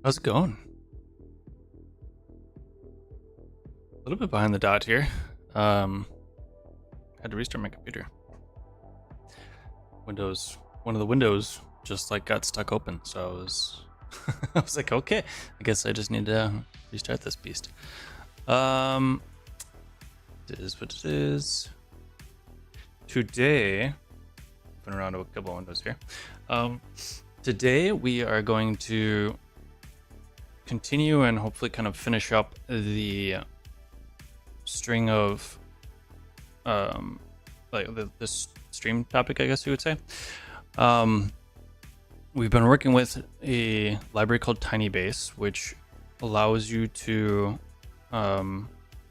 How's it going? A little bit behind the dot here. Had to restart my computer. One of the windows just like got stuck open, so I was, I was like, okay, I guess I just need to restart this beast. It is what it is. Today, been around a couple of windows here. Today we are going to continue and hopefully kind of finish up the string of this stream topic, I guess you would say. We've been working with a library called TinyBase, which allows you to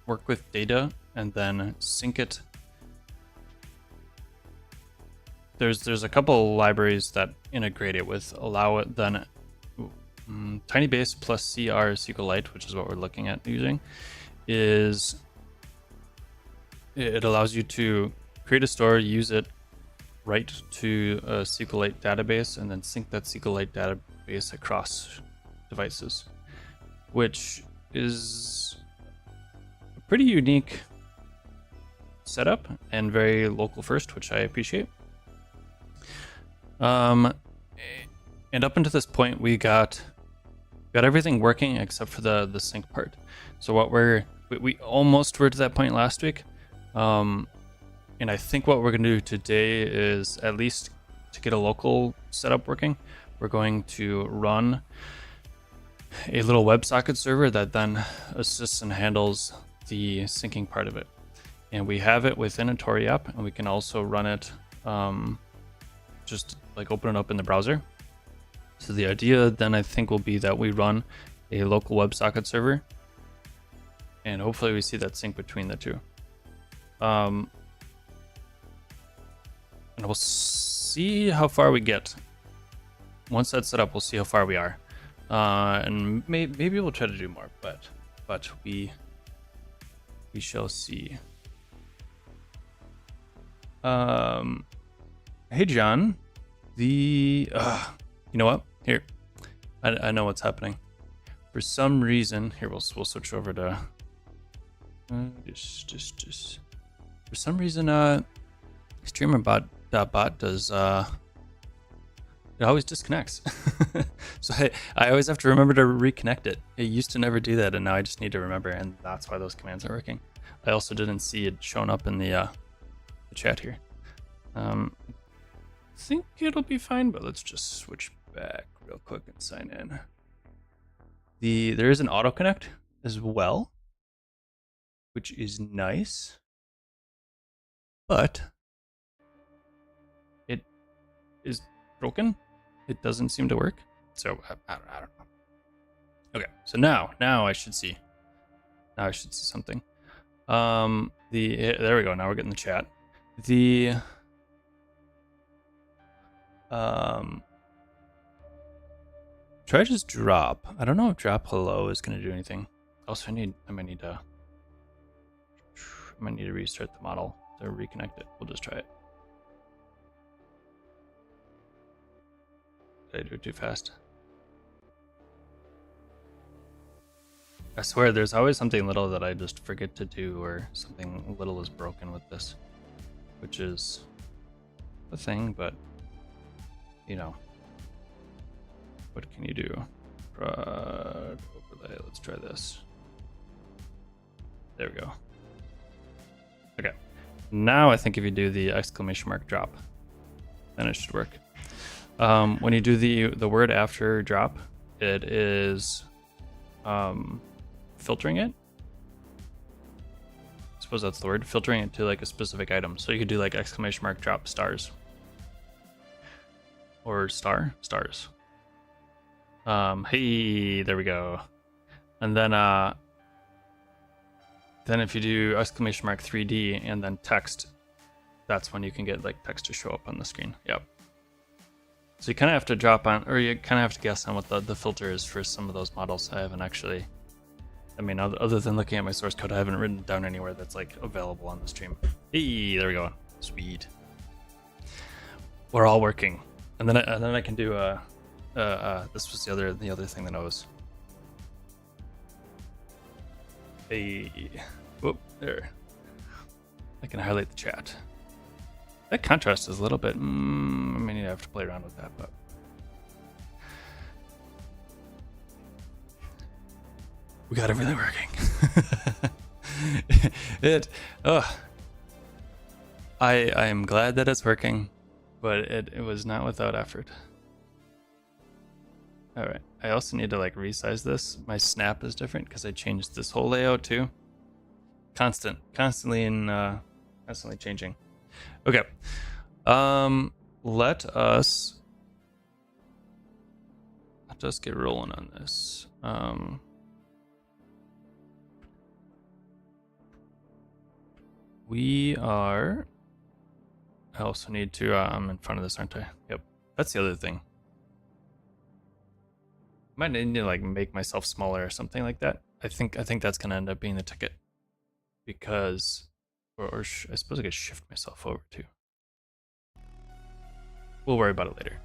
work with data and then sync it. There's a couple libraries that integrate it with allow it then TinyBase plus cr-sqlite, which is what we're looking at using, is it allows you to create a store, use it, write to a SQLite database, and then sync that SQLite database across devices, which is a pretty unique setup and very local first, which I appreciate. And up until this point, we got everything working except for the sync part. So what we almost were to that point last week. And I think what we're going to do today is, at least to get a local setup working, we're going to run a little WebSocket server that then assists and handles the syncing part of it. And we have it within a Tori app, and we can also run it, just like open it up in the browser. So the idea then, I think, will be that we run a local WebSocket server, and hopefully we see that sync between the two. And we'll see how far we get. Once that's set up, we'll see how far we are. And maybe we'll try to do more, but we shall see. Hey John, you know what? Here, I know what's happening. For some reason, here we'll switch over to just. For some reason, streamerbot does it always disconnects. So I always have to remember to reconnect it. It used to never do that, and now I just need to remember, and that's why those commands are working. I also didn't see it showing up in the chat here. I think it'll be fine, but let's just switch back real quick and sign in. There is an auto connect as well, which is nice, but it is broken. It doesn't seem to work, so I don't know. Okay, so now I should see. Now I should see something. There we go. Now we're getting the chat. Try just drop. I don't know if drop hello is gonna do anything. Also, I might need to restart the model to reconnect it. We'll just try it. Did I do it too fast? I swear there's always something little that I just forget to do, or something little is broken with this, which is a thing, but you know, what can you do? Prod overlay, let's try this. There we go. Okay, now I think if you do the exclamation mark drop, then it should work. When you do the word after drop, it is filtering it. I suppose that's the word, filtering it to like a specific item. So you could do like exclamation mark drop stars, or stars. Hey, there we go. And then if you do exclamation mark 3D and then text, that's when you can get like text to show up on the screen. Yep. So you kind of have to drop on, or you kind of have to guess on what the filter is for some of those models. I haven't actually, I mean, other than looking at my source code, I haven't written down anywhere that's like available on the stream. Hey, there we go. Sweet. We're all working. And then I can do this was the other thing that I was. Hey, whoop, there. I can highlight the chat. That contrast is a little bit. I mean, I have to play around with that, but we got everything working. I am glad that it's working, but it was not without effort. All right. I also need to like resize this. My snap is different because I changed this whole layout too. Constantly changing. Okay. Let us get rolling on this. We are. I also need to. I'm in front of this, aren't I? Yep. That's the other thing. Might need to like make myself smaller or something like that. I think that's gonna end up being the ticket, because, I suppose I could shift myself over too. We'll worry about it later.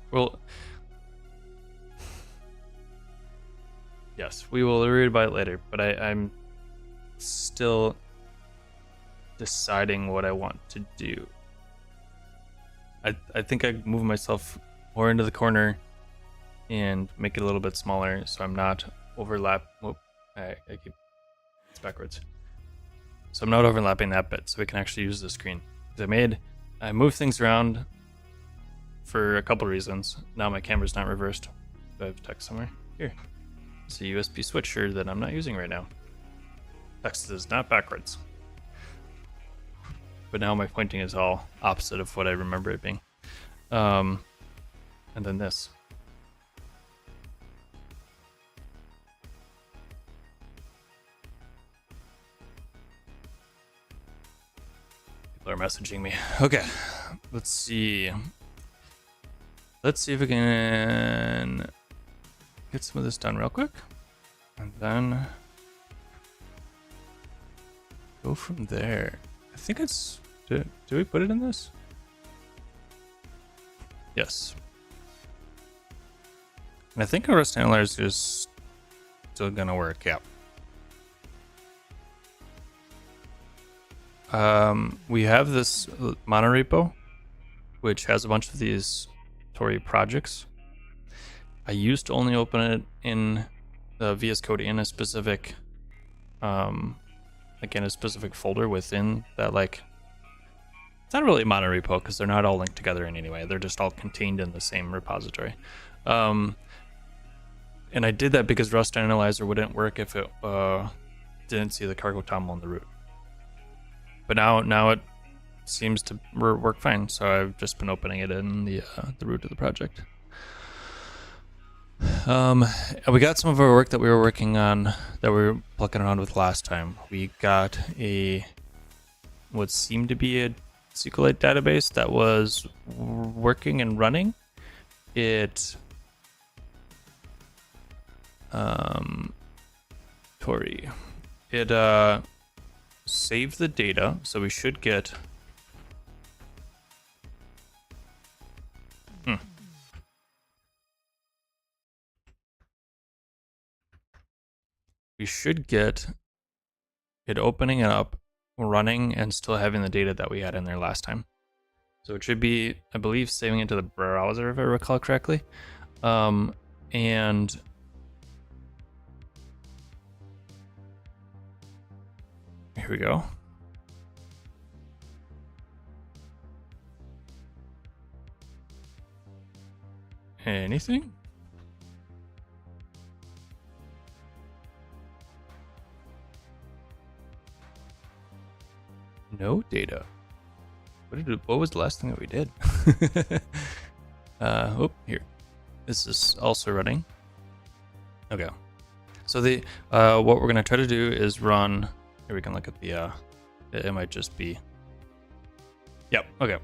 Yes, we will worry about it later. But I'm still deciding what I want to do. I think I move myself more into the corner and make it a little bit smaller so I'm not I keep it's backwards. So I'm not overlapping that bit so we can actually use the screen. I moved things around for a couple reasons. Now my camera's not reversed. Do I have text somewhere? Here. It's a USB switcher that I'm not using right now. Text is not backwards. But now my pointing is all opposite of what I remember it being. And then this. People are messaging me. Okay, let's see. Let's see if we can get some of this done real quick. And then go from there. I think it's... Do we put it in this? Yes. And I think our Rust analyzer is still gonna work, yeah. We have this monorepo, which has a bunch of these Tori projects. I used to only open it in the VS Code in a specific, like in a specific folder within that, like, it's not really a monorepo because they're not all linked together in any way. They're just all contained in the same repository. And I did that because Rust Analyzer wouldn't work if it didn't see the cargo toml in the root. But now it seems to work fine, so I've just been opening it in the root of the project. We got some of our work that we were working on that we were plucking around with last time. We got what seemed to be a SQLite database that was working and running. It Tori. It saved the data, so we should get we should get it opening it up, running, and still having the data that we had in there last time. So it should be, I believe, saving it to the browser if I recall correctly. And here we go. Anything? No data. What was the last thing that we did? Oh, here. This is also running. Okay. So what we're gonna try to do is run. Here we can look at the. It might just be. Yep. Okay.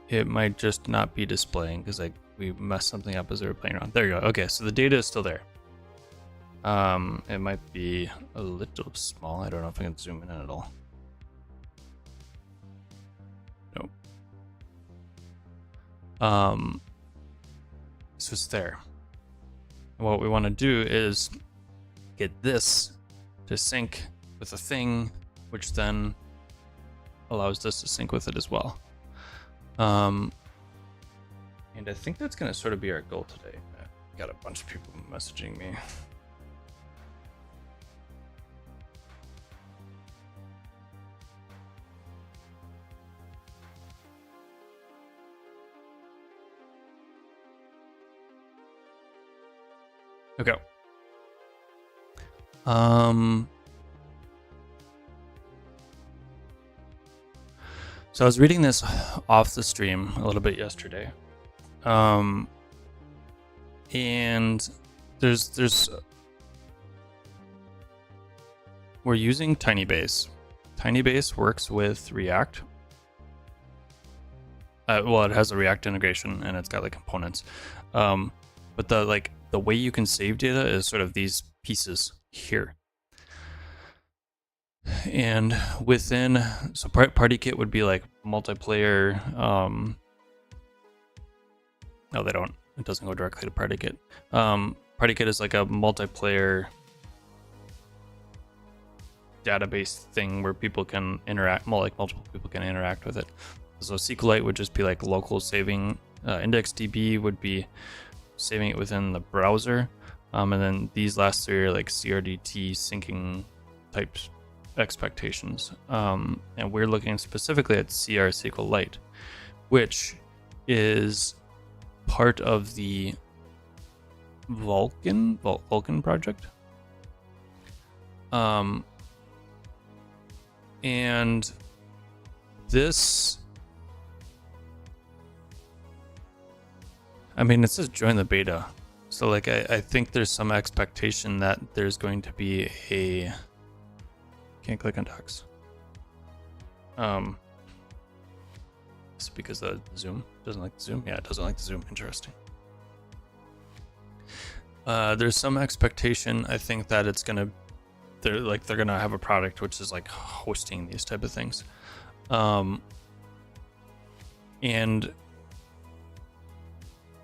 It might just not be displaying because we messed something up as we were playing around. There you go. Okay, so the data is still there. It might be a little small. I don't know if I can zoom in at all. Nope. This was there. And what we want to do is get this to sync with a thing, which then allows this to sync with it as well. And I think that's going to sort of be our goal today. I got a bunch of people messaging me. Okay. So I was reading this off the stream a little bit yesterday. And there's we're using TinyBase. TinyBase works with React. Well, it has a React integration and it's got like components. But the way you can save data is sort of these pieces here. And within, so PartyKit would be like multiplayer. No, they don't. It doesn't go directly to PartyKit. PartyKit is like a multiplayer database thing where people can interact, multiple people can interact with it. So cr-sqlite would just be like local saving. IndexedDB would be saving it within the browser. And then these last three are like CRDT syncing types expectations. And we're looking specifically at cr-sqlite, which is part of the Vulkan project. And this, I mean, it says join the beta. So like, I think there's some expectation that there's going to be a, can't click on docs. It's because the Zoom doesn't like the Zoom. Yeah, it doesn't like the Zoom. Interesting. There's some expectation, I think, that it's gonna, they're gonna have a product which is like hosting these type of things. And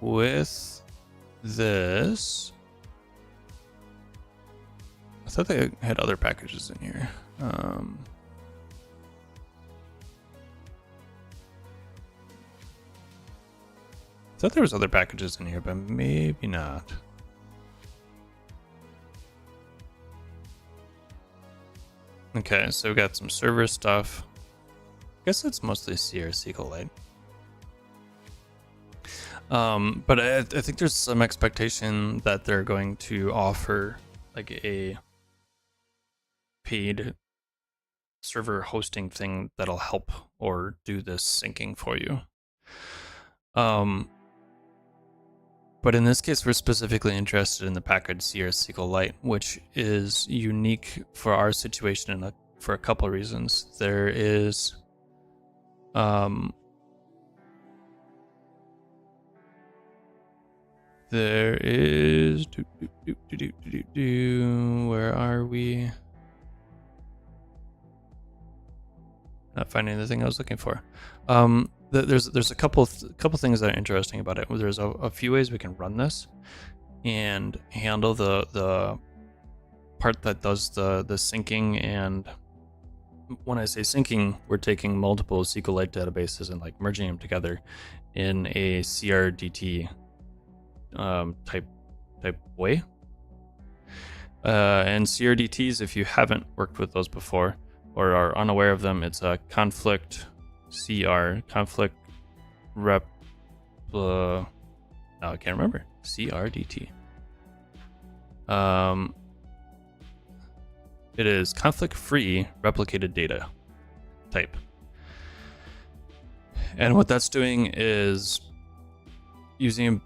with this, I thought they had other packages in here. I thought there was other packages in here, but maybe not. Okay, so we got some server stuff. I guess it's mostly cr-sqlite. But I think there's some expectation that they're going to offer like a paid server hosting thing that'll help or do this syncing for you. But in this case, we're specifically interested in the package cr-sqlite, which is unique for our situation for a couple of reasons. There is where are we? Not finding the thing I was looking for. There's a couple things that are interesting about it. There's a few ways we can run this and handle the part that does the syncing. And when I say syncing, we're taking multiple SQLite databases and like merging them together in a CRDT type way. And CRDTs, if you haven't worked with those before or are unaware of them, it's a conflict rep. No, I can't remember. CRDT. It is conflict-free replicated data type. And what that's doing is using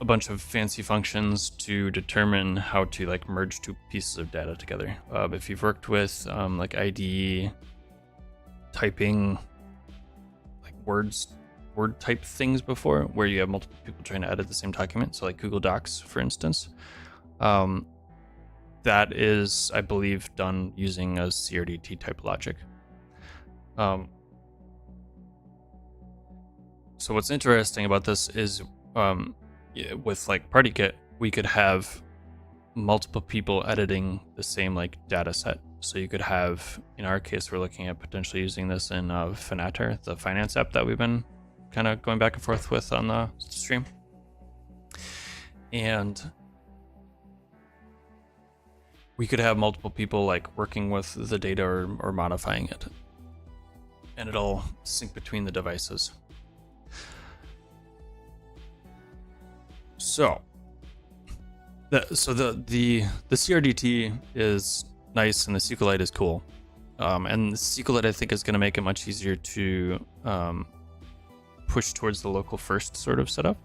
a bunch of fancy functions to determine how to like merge two pieces of data together. If you've worked with like IDE typing, like word type things before, where you have multiple people trying to edit the same document, so like Google Docs, for instance, that is, I believe, done using a CRDT type logic. So what's interesting about this is with like PartyKit, we could have multiple people editing the same like data set. So you could have, in our case, we're looking at potentially using this in Finatter, the finance app that we've been kind of going back and forth with on the stream. And we could have multiple people like working with the data or modifying it, and it'll sync between the devices. So the CRDT is nice and the SQLite is cool. And the SQLite, I think, is going to make it much easier to push towards the local first sort of setup.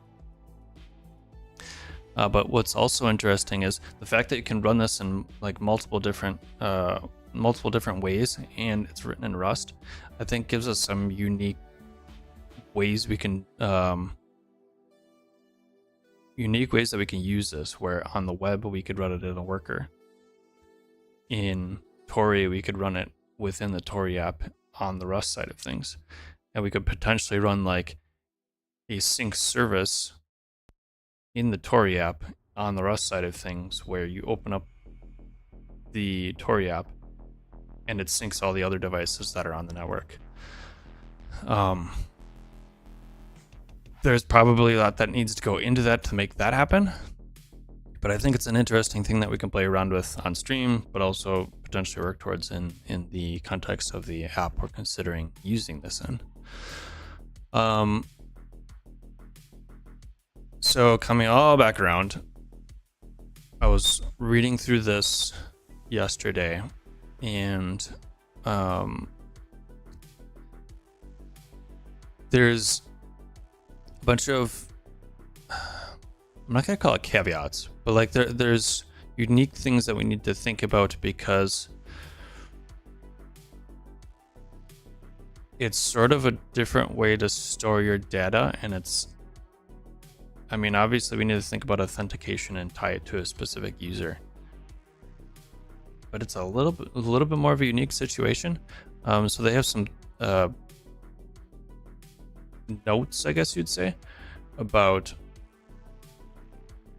But what's also interesting is the fact that you can run this in like multiple different ways, and it's written in Rust. I think gives us some unique ways we can use this. Where on the web we could run it in a worker. In Tori, we could run it within the Tori app on the Rust side of things, and we could potentially run like a sync service in the Tori app on the Rust side of things, where you open up the Tori app and it syncs all the other devices that are on the network. There's probably a lot that needs to go into that to make that happen, but I think it's an interesting thing that we can play around with on stream, but also potentially work towards in the context of the app we're considering using this in. So coming all back around, I was reading through this yesterday, and there's a bunch of, I'm not gonna call it caveats, but like there's unique things that we need to think about, because it's sort of a different way to store your data, and obviously we need to think about authentication and tie it to a specific user, but it's a little bit more of a unique situation. So they have some notes, I guess you'd say, about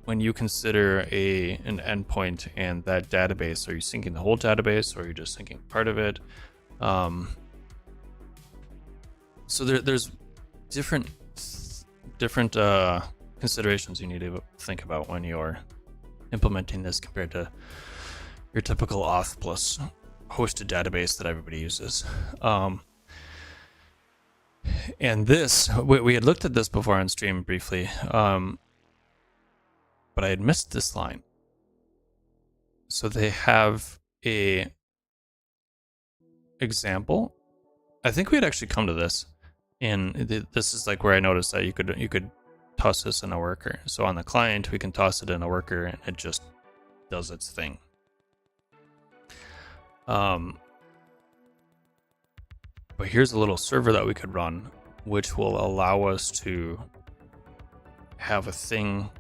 when you consider an endpoint and that database. Are you syncing the whole database, or are you just syncing part of it? So there's different considerations you need to think about when you're implementing this compared to your typical auth plus hosted database that everybody uses. And this, we had looked at this before on stream briefly, but I had missed this line. So they have a example. I think we had actually come to this, and this is like where I noticed that you could toss this in a worker. So on the client, we can toss it in a worker, and it just does its thing. But here's a little server that we could run, which will allow us to have a thing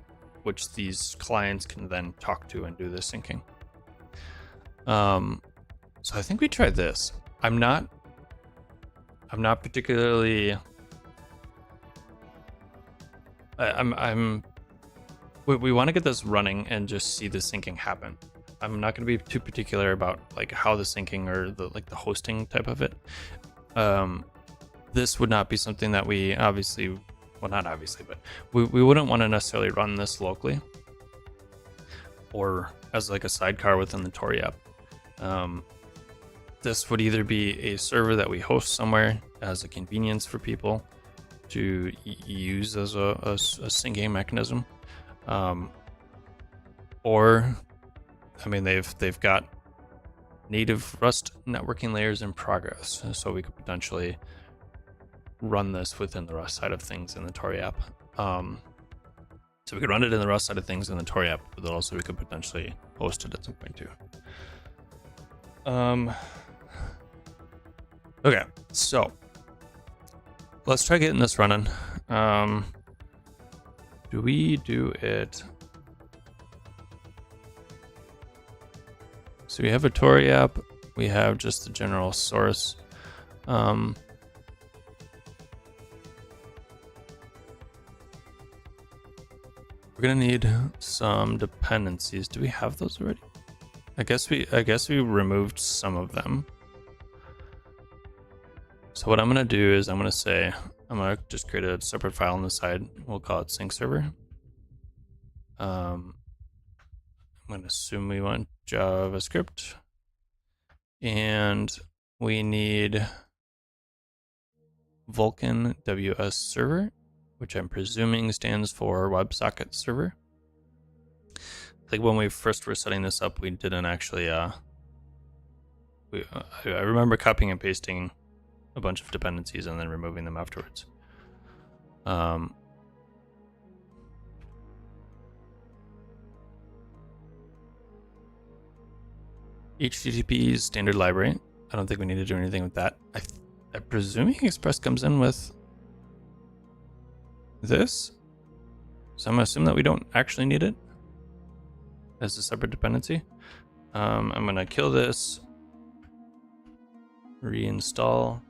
which these clients can then talk to and do the syncing. So I think we tried this. I'm not particularly. We want to get this running and just see the syncing happen. I'm not going to be too particular about like how the syncing or the hosting type of it. This would not be something that we obviously, well, not obviously, but we wouldn't want to necessarily run this locally or as like a sidecar within the Tori app. This would either be a server that we host somewhere as a convenience for people to use as a syncing mechanism, or they've got native Rust networking layers in progress, so we could potentially run this within the Rust side of things in the Tori app. So we could run it in the Rust side of things in the Tori app, but then also we could potentially host it at some point too. Okay, so let's try getting this running. Do we do it? So we have a Tori app. We have just the general source. we're gonna need some dependencies. Do we have those already? I guess we removed some of them. So what I'm gonna do is I'm gonna just create a separate file on the side. We'll call it sync server. I'm gonna assume we want JavaScript, and we need Vulkan WS server, which I'm presuming stands for WebSockets server. Like when we first were setting this up, we didn't actually. I remember copying and pasting a bunch of dependencies and then removing them afterwards. HTTP standard library. I don't think we need to do anything with that. I'm presuming Express comes in with this. So I'm gonna assume that we don't actually need it as a separate dependency. I'm gonna kill this, reinstall,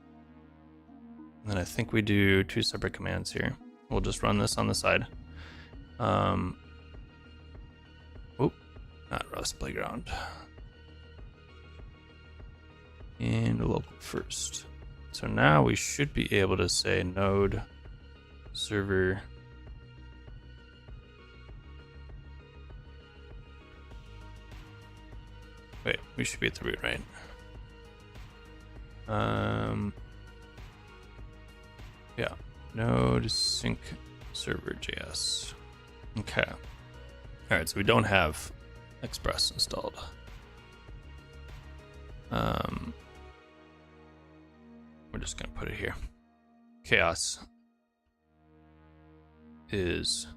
and then I think we do 2 separate commands here. We'll just run this on the side. Not Rust Playground. And local first. So now we should be able to say node server wait, we should be at the root, right? Yeah, node sync server JS. Okay. All right, so we don't have Express installed. We're just gonna put it here. Chaos is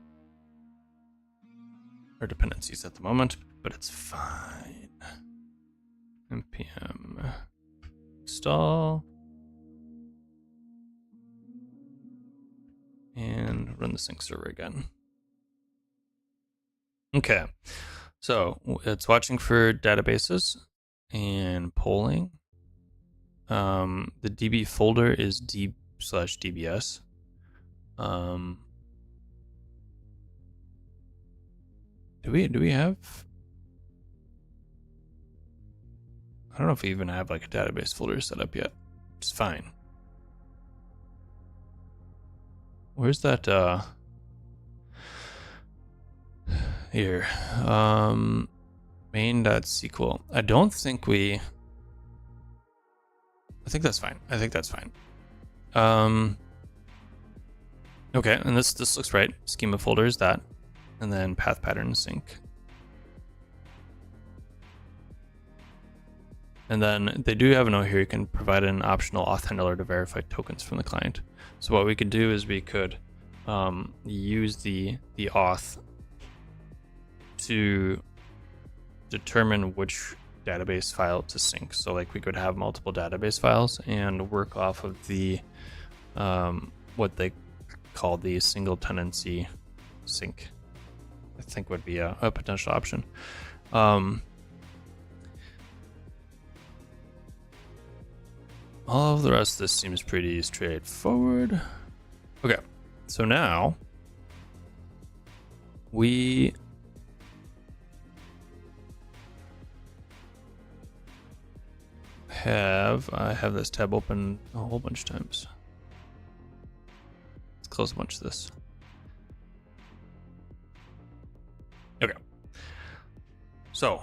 our dependencies at the moment, but it's fine. npm install and run the sync server again. Okay, so it's watching for databases and polling. The DB folder is d/dbs. Do we have? I don't know if we even have like a database folder set up yet. It's fine. Where's that? Here. Main.sql. I don't think we. I think that's fine. Okay, and this looks right. Schema folder is that, and then path pattern sync. And then they do have a note here. You can provide an optional auth handler to verify tokens from the client. So what we could do is we could use the auth to determine which database file to sync. So like we could have multiple database files and work off of the what they call the single tenancy sync. I think would be a potential option. All of the rest of this seems pretty straightforward. Okay, so now we I have this tab open a whole bunch of times. Let's close a bunch of this. Okay. So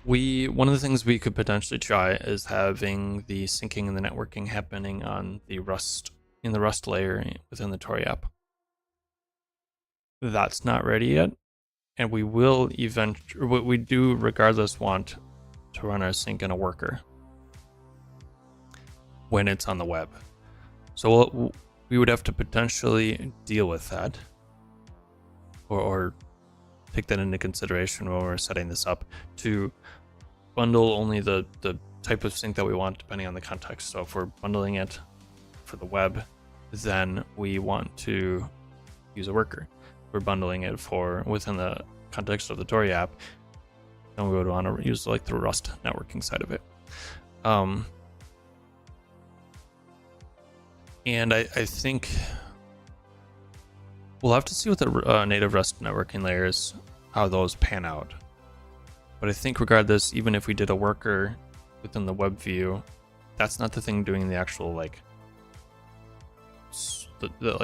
one of the things we could potentially try is having the syncing and the networking happening on the Rust layer within the Tori app. That's not ready yet, and we will what we do regardless want to run our sync in a worker when it's on the web. So we would have to potentially deal with that, or take that into consideration when we're setting this up to bundle only the type of sync that we want depending on the context. So if we're bundling it for the web, then we want to use a worker. If we're bundling it for within the context of the Tori app, then we would want to use like the Rust networking side of it. And I think We'll have to see with the native Rust networking layers, how those pan out. But I think regardless, even if we did a worker within the web view, that's not the thing doing the actual like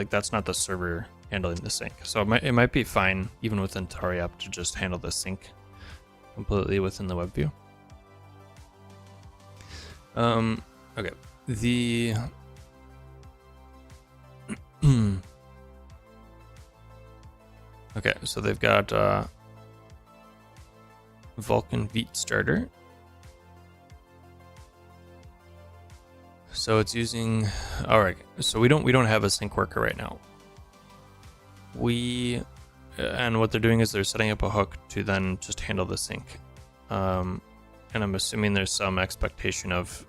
that's not the server handling the sync. So it might be fine even within TinyBase to just handle the sync completely within the web view. Okay. The okay, so they've got Vulkan Vite starter. So it's using, all right. So we don't have a sync worker right now. And what they're doing is they're setting up a hook to then just handle the sync. And I'm assuming there's some expectation of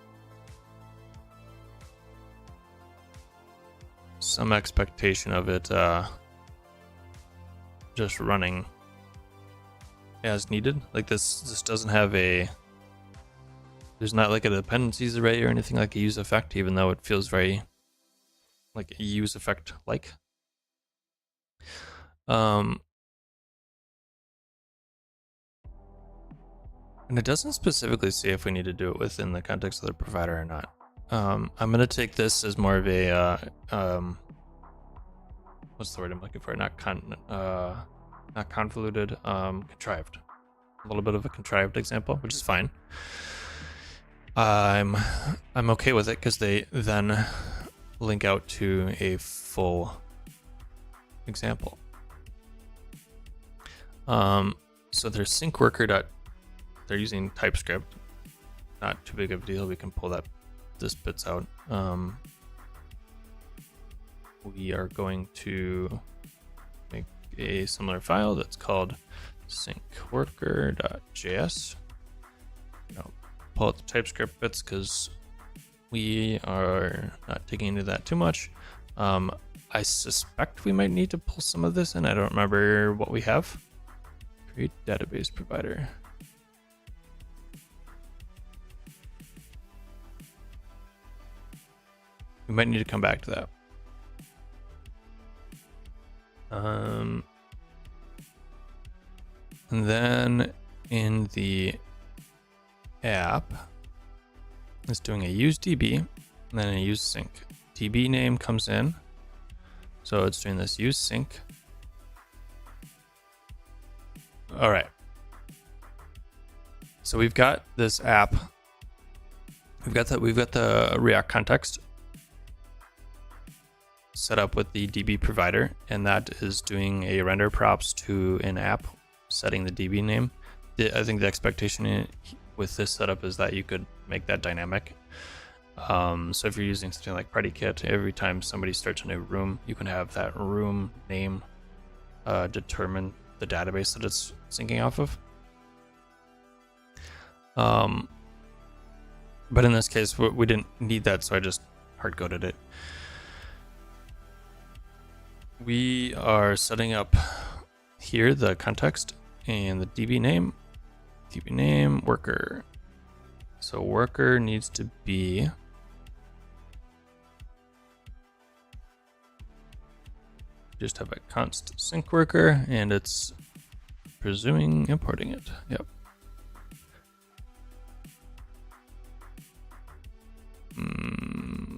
it just running as needed. Like this doesn't have there's not like a dependencies array or anything like a use effect, even though it feels very like a use effect like. And it doesn't specifically say if we need to do it within the context of the provider or not. I'm gonna take this as more of a what's the word I'm looking for? Not convoluted, contrived. A little bit of a contrived example, which is fine. I'm okay with it because they then link out to a full example. So their sync worker they're using TypeScript. Not too big of a deal. We can pull this bits out. We are going to make a similar file that's called syncworker.js. Pull out the TypeScript bits because we are not digging into that too much. I suspect we might need to pull some of this in. I don't remember what we have. Create database provider. We might need to come back to that. And then in the app, it's doing a use DB and then a use sync. DB name comes in, so it's doing this use sync. All right. So we've got this app. We've got the React context set up with the DB provider, and that is doing a render props to an app, setting the DB name. I think the expectation with this setup is that you could make that dynamic. So if you're using something like PartyKit, every time somebody starts a new room, you can have that room name determine the database that it's syncing off of. But in this case, we didn't need that, so I just hard-coded it. We are setting up here the context and the DB name worker. So worker needs to be just have a const sync worker, and it's presuming importing it. Yep.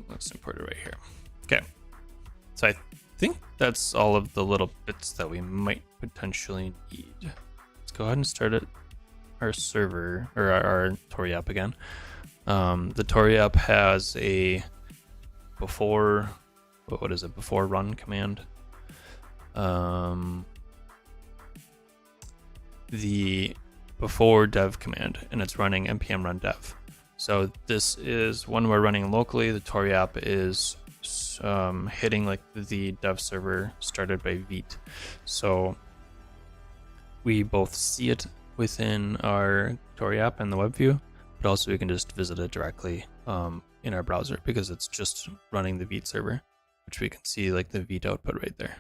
Let's import it right here. Okay. So I think that's all of the little bits that we might potentially need. Let's go ahead and start our server, or our TinyBase app again. The TinyBase app has a before run command. The before dev command, and it's running npm run dev. So this is when we're running locally. The TinyBase app is hitting like the dev server started by Vite. So we both see it within our TinyBase app and the web view, but also we can just visit it directly in our browser because it's just running the Vite server, which we can see like the Vite output right there.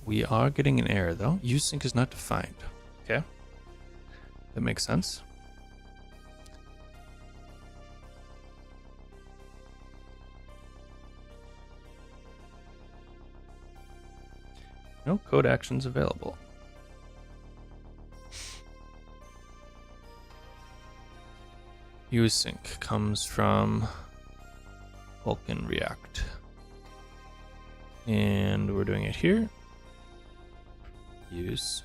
We are getting an error though. Usync is not defined. Okay, that makes sense. No code actions available. Use sync comes from Vulkan React. And we're doing it here. Use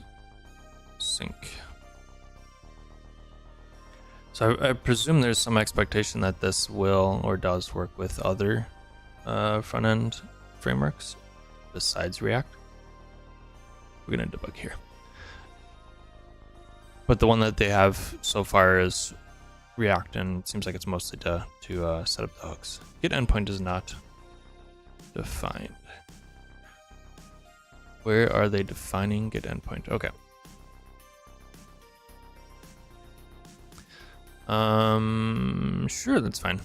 sync. So I presume there's some expectation that this will or does work with other front-end frameworks besides React. We're going to debug here. But the one that they have so far is React, and it seems like it's mostly to set up the hooks. Get endpoint is not defined. Where are they defining get endpoint? Okay. Sure, that's fine.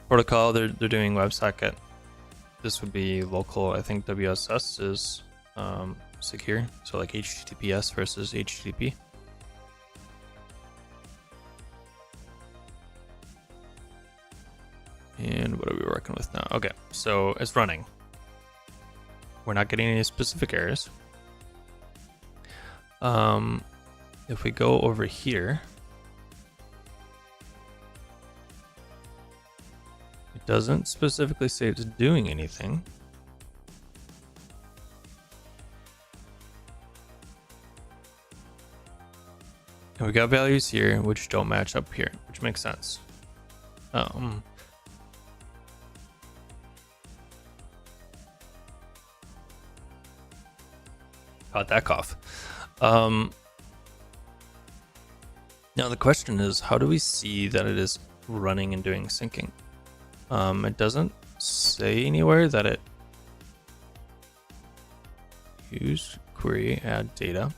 Protocol, they're doing WebSocket. This would be local. I think WSS is secure, so like HTTPS versus HTTP. And what are we working with now? Okay, so it's running. We're not getting any specific errors. If we go over here, it doesn't specifically say it's doing anything. And we got values here which don't match up here, which makes sense. Got that cough. Now the question is, how do we see that it is running and doing syncing? It doesn't say anywhere that it use query add data,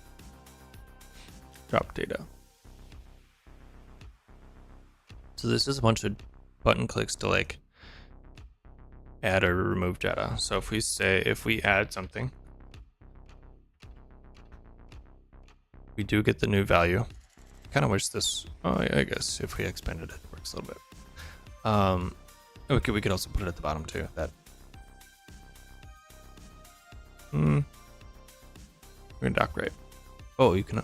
drop data. So this is a bunch of button clicks to like add or remove data. So if we add something, we do get the new value. Kind of wish this, I guess if we expanded it, it works a little bit. Okay, we could also put it at the bottom too. That. We're gonna dock right. Oh, you can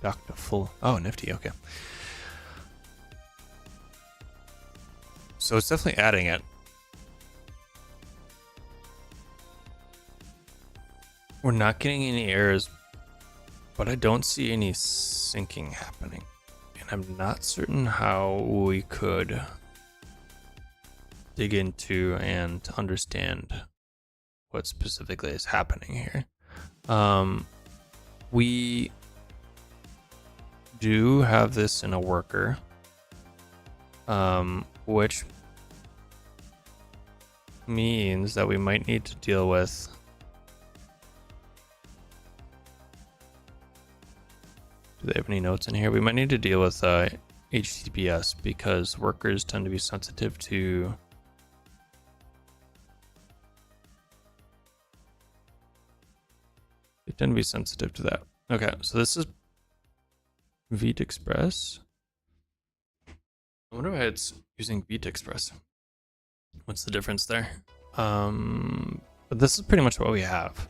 dock to full. Oh, nifty. Okay. So it's definitely adding it. We're not getting any errors, but I don't see any syncing happening. And I'm not certain how we could dig into and understand what specifically is happening here. We do have this in a worker, which means that we might need to deal with do they have any notes in here? We might need to deal with HTTPS because workers tend to be sensitive to that. Okay, so this is Vite Express. I wonder why it's using Vite Express. What's the difference there? But this is pretty much what we have.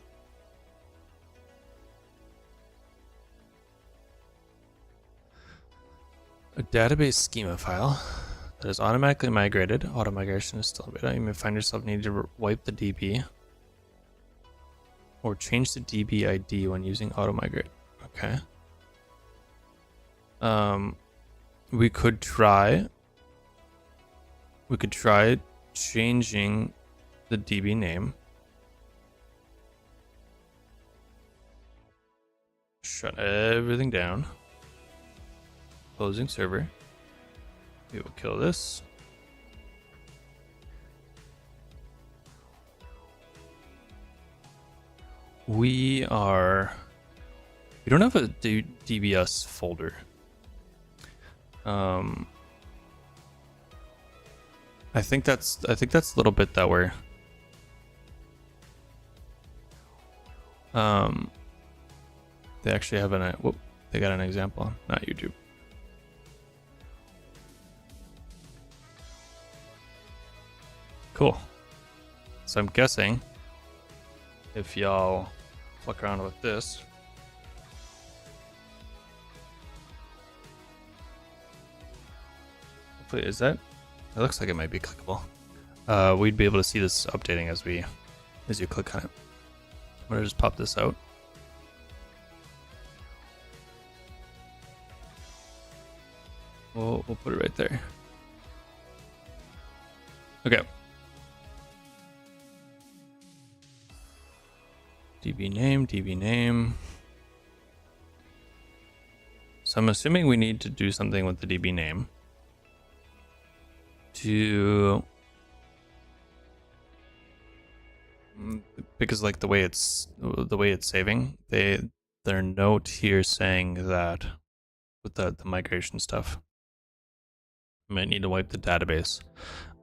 A database schema file that is automatically migrated. Auto migration is still a bit. You may find yourself needing to wipe the DB or change the DB ID when using auto migrate. Okay. We could try changing the DB name. Shut everything down. Closing server. We will kill this. We don't have a DBS folder. I think that's a little bit that we're they actually have they got an example on, not YouTube. Cool. So I'm guessing if y'all fuck around with this. Hopefully, is that? It looks like it might be clickable. We'd be able to see this updating as you click on it. I'm gonna just pop this out. We'll put it right there. Okay. DB name. So I'm assuming we need to do something with the DB name because like the way it's saving, their note here saying that with the migration stuff, we might need to wipe the database.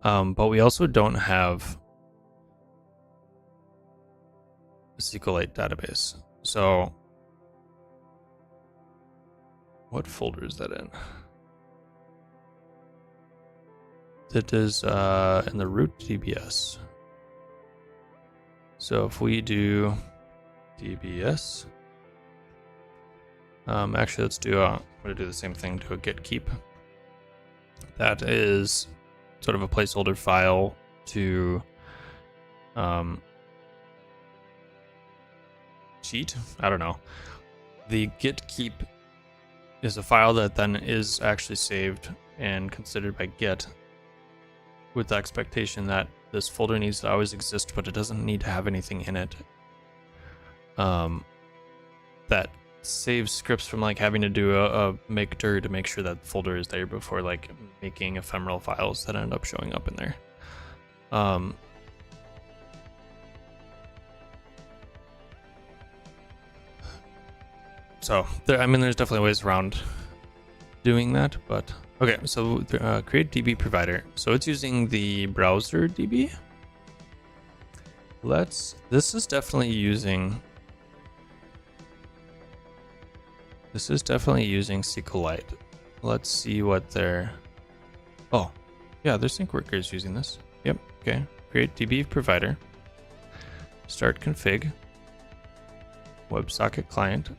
But we also don't have a SQLite database. So what folder is that in? That is in the root DBS. So if we do DBS, actually let's do I'm gonna do the same thing, do a git keep. That is sort of a placeholder file to cheat. I don't know. The git keep is a file that then is actually saved and considered by Git with the expectation that this folder needs to always exist, but it doesn't need to have anything in it. That saves scripts from like having to do a make dir to make sure that folder is there before like making ephemeral files that end up showing up in there. So there's definitely ways around doing that, but okay. So create DB provider. So it's using the browser DB. This is definitely using SQLite. Let's see what their, oh yeah, their sync worker is using this. Yep. Okay. Create DB provider. Start config. WebSocket client.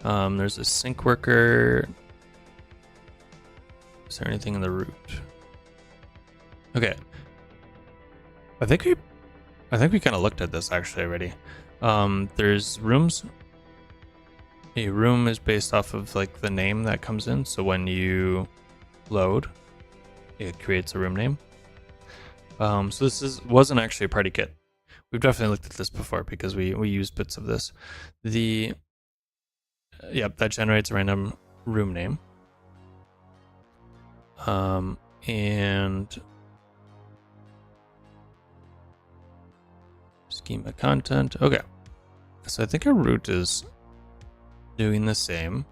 There's a sync worker. Is there anything in the root? Okay. I think we kind of looked at this actually already. There's rooms. A room is based off of like the name that comes in. So when you load, it creates a room name. So this wasn't actually a party kit. We've definitely looked at this before because we used bits of this. Yep, that generates a random room name. And schema content. Okay. So I think our root is doing the same.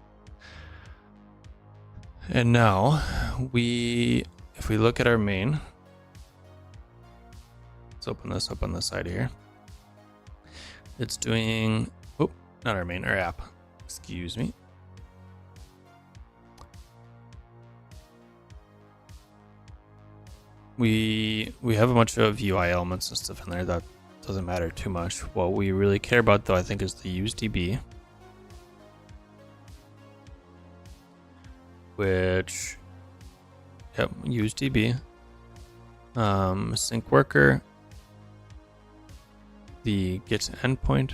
And now if we look at our main, let's open this up on the side here. It's doing, oh, not our main, our app. Excuse me. We have a bunch of UI elements and stuff in there that doesn't matter too much. What we really care about though, I think, is the useDB, which, yep, useDB, sync worker, the get endpoint.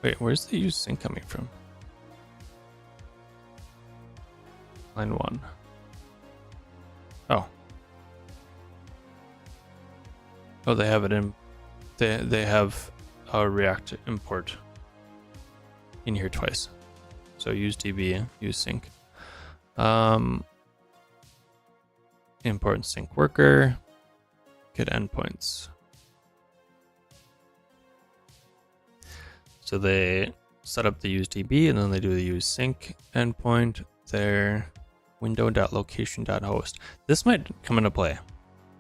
Wait, where's the use sync coming from? Line 1. Oh. Oh, they have it in. They have a React import in here twice. So use DB, use sync. Import and sync worker. Get endpoints. So they set up the use DB and then they do the use sync endpoint there. Window.location.host. This might come into play.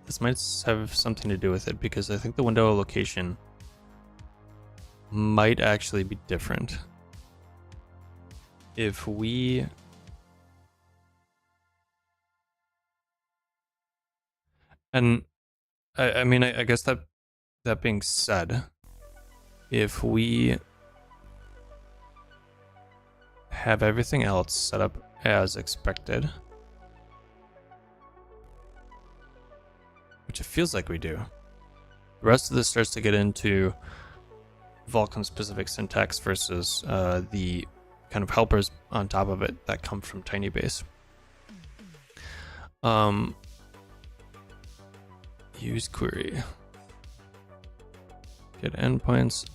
This might have something to do with it because I think the window location might actually be different. If we I guess that That being said, if we have everything else set up as expected, which it feels like we do, the rest of this starts to get into Vulkan specific syntax versus the kind of helpers on top of it that come from TinyBase. Use query. Get endpoints.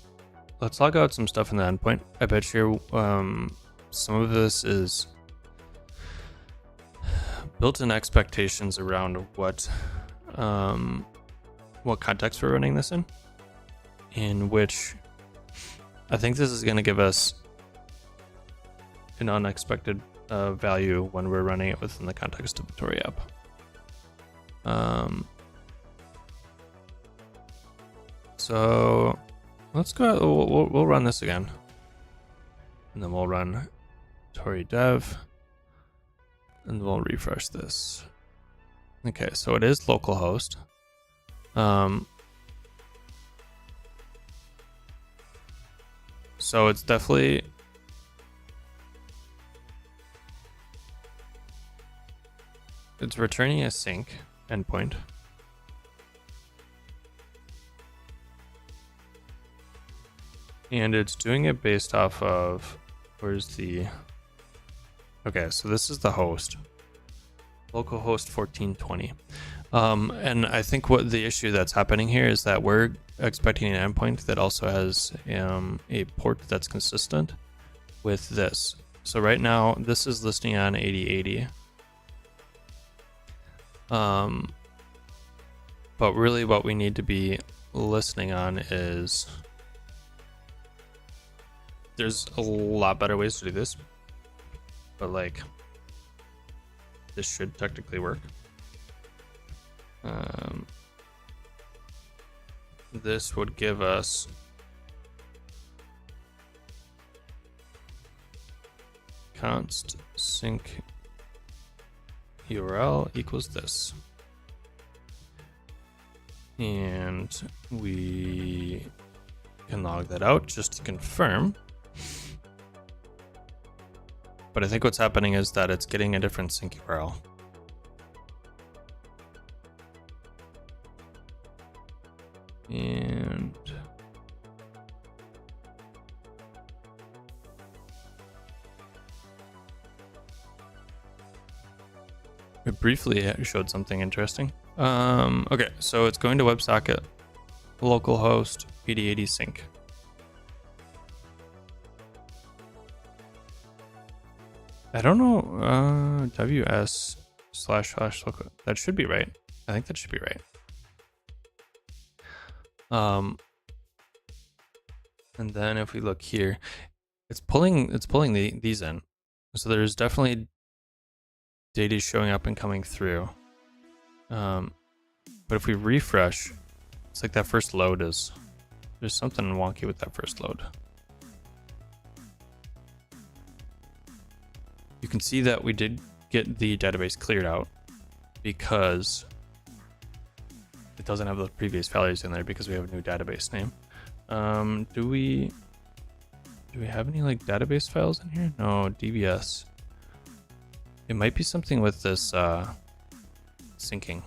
Let's log out some stuff in the endpoint. I bet you some of this is built-in expectations around what context we're running this in which I think this is going to give us an unexpected value when we're running it within the context of the Tory app. So let's go. We'll run this again, and then we'll run Tory dev, and we'll refresh this. Okay, so it is localhost. So it's definitely returning a sync endpoint. And it's doing it based off of, where's the, okay, so this is the host, localhost 1420. And I think what the issue that's happening here is that we're expecting an endpoint that also has a port that's consistent with this. So right now, this is listing on 8080. But really what we need to be listening on is, there's a lot better ways to do this, but like, this should technically work. This would give us const sync URL equals this. And we can log that out just to confirm. But I think what's happening is that it's getting a different sync URL. And it briefly showed something interesting. Okay, so it's going to WebSocket, localhost, 8080 sync. I don't know, ws//local, that should be right. I think that should be right. And then if we look here, it's pulling these in. So there's definitely data showing up and coming through. But if we refresh, it's like that first load there's something wonky with that first load. You can see that we did get the database cleared out because it doesn't have the previous values in there because we have a new database name. Do we have any like database files in here? No, DBS. It might be something with this syncing.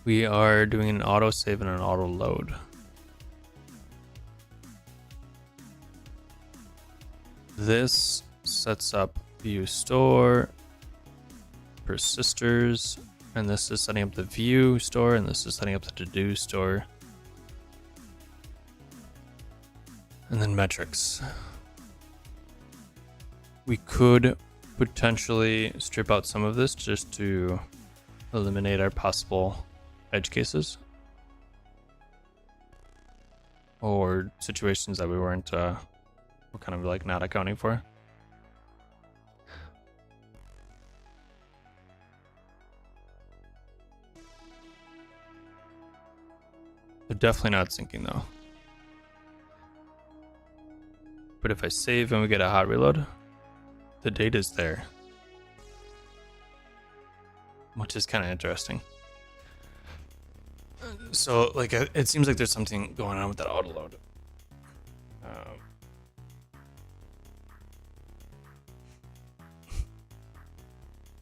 We are doing an auto save and an auto load. This sets up view store, persisters, and this is setting up the view store, and this is setting up the to-do store. And then metrics. We could potentially strip out some of this just to eliminate our possible edge cases or situations that we weren't we're kind of like not accounting for. They're definitely not syncing though. But if I save and we get a hot reload, the data's there, which is kind of interesting. So like it seems like there's something going on with that auto load.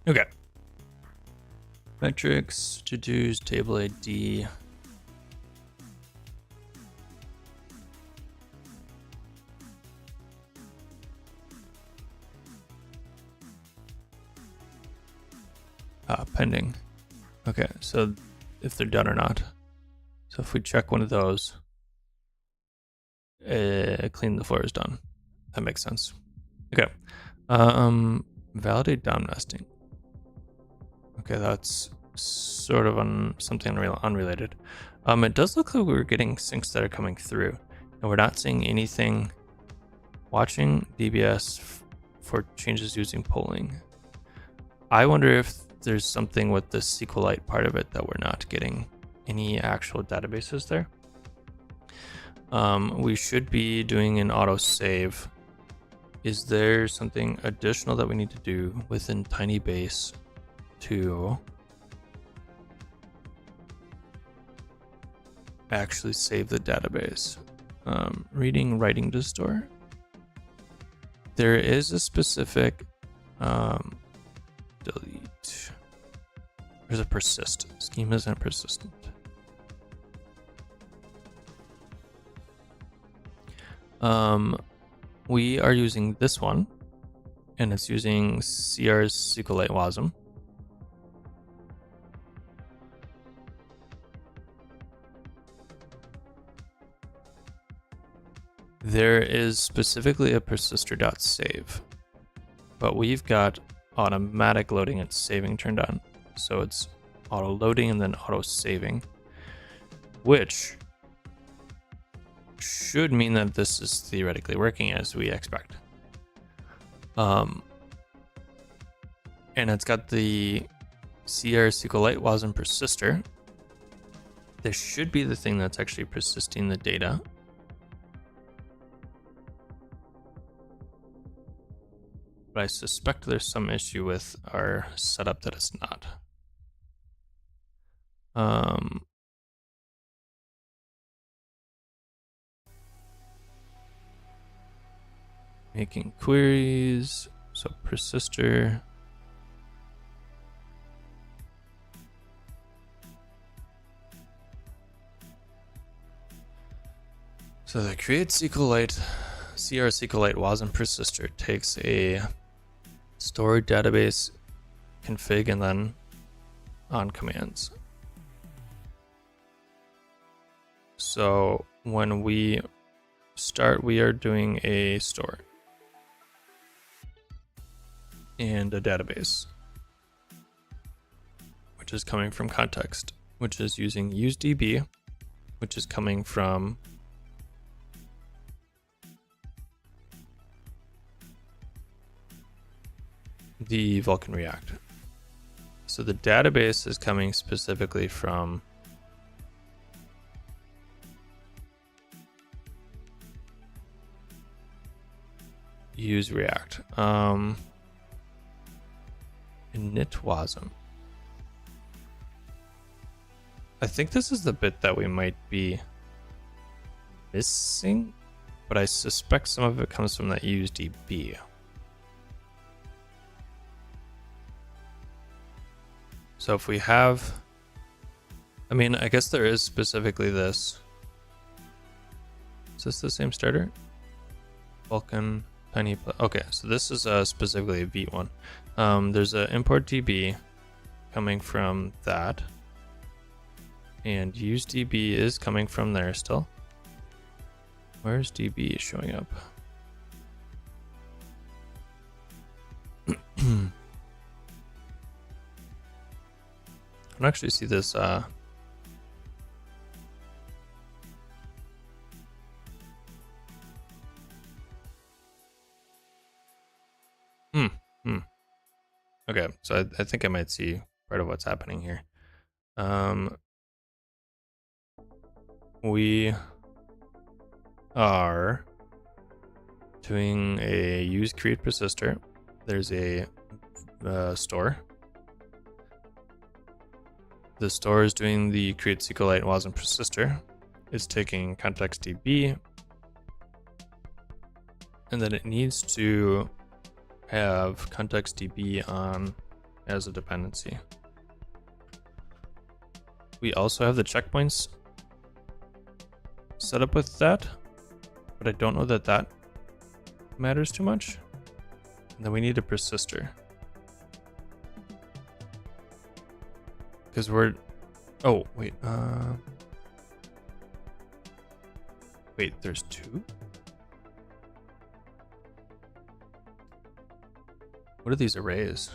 Okay. Metrics, to-dos, table ID. Pending. Okay, so if they're done or not. So if we check one of those, clean the floor is done. That makes sense. Okay. Validate down nesting. Okay, that's sort of something unrelated. It does look like we're getting syncs that are coming through, and we're not seeing anything. Watching DBS for changes using polling. I wonder if there's something with the SQLite part of it that we're not getting any actual databases there. We should be doing an auto save. Is there something additional that we need to do within TinyBase to actually save the database? Reading, writing to store. There is a specific delete. There's a persist. Schema isn't persistent. We are using this one, and it's using cr-sqlite wasm. There is specifically a persister.save, but we've got automatic loading and saving turned on. So it's auto loading and then auto saving, which should mean that this is theoretically working as we expect. And it's got the cr-sqlite wasm persister. This should be the thing that's actually persisting the data. But I suspect there's some issue with our setup that it's not. Making queries, so persister. So the create SQLite, cr-sqlite wasm persister takes a stored database config and then on commands. So when we start, we are doing a store and a database, which is coming from context, which is using useDB, which is coming from the Vulkan React. So the database is coming specifically from use React. Init wasm. I think this is the bit that we might be missing, but I suspect some of it comes from that useDB. So if we have, I mean, I guess there is specifically this. Is this the same starter? Vulkan, tiny, okay, so this is specifically a V1. There's an import DB coming from that, and useDB is coming from there still. Where's DB showing up? I can actually see this. Okay, so I think I might see part of what's happening here. We are doing a use create persister. There's a store. the store is doing the cr-sqlite wasm persister. It's taking context DB, and then it needs to have context DB on as a dependency. We also have the checkpoints set up with that, but I don't know that that matters too much. And then we need a persister. Because we're, oh, wait, wait, there's two? What are these arrays?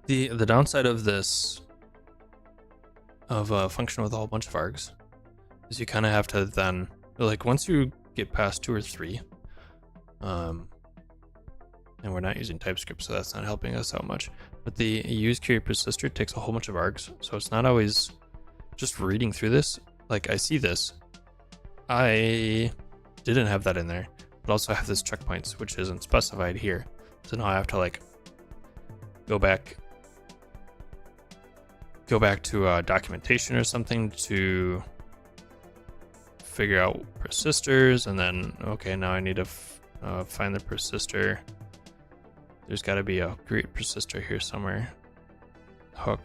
The downside of this, of a function with a whole bunch of args, is you kind of have to then, like, once you get past 2 or 3, and we're not using TypeScript, so that's not helping us out much. But the use create persister takes a whole bunch of args, so it's not always just reading through this. Like, I see this, I didn't have that in there, but also I have this checkpoints, which isn't specified here. So now I have to like go back to documentation or something to figure out persisters, and then okay, now I need to find the persister. There's got to be a create persister here somewhere. Hook.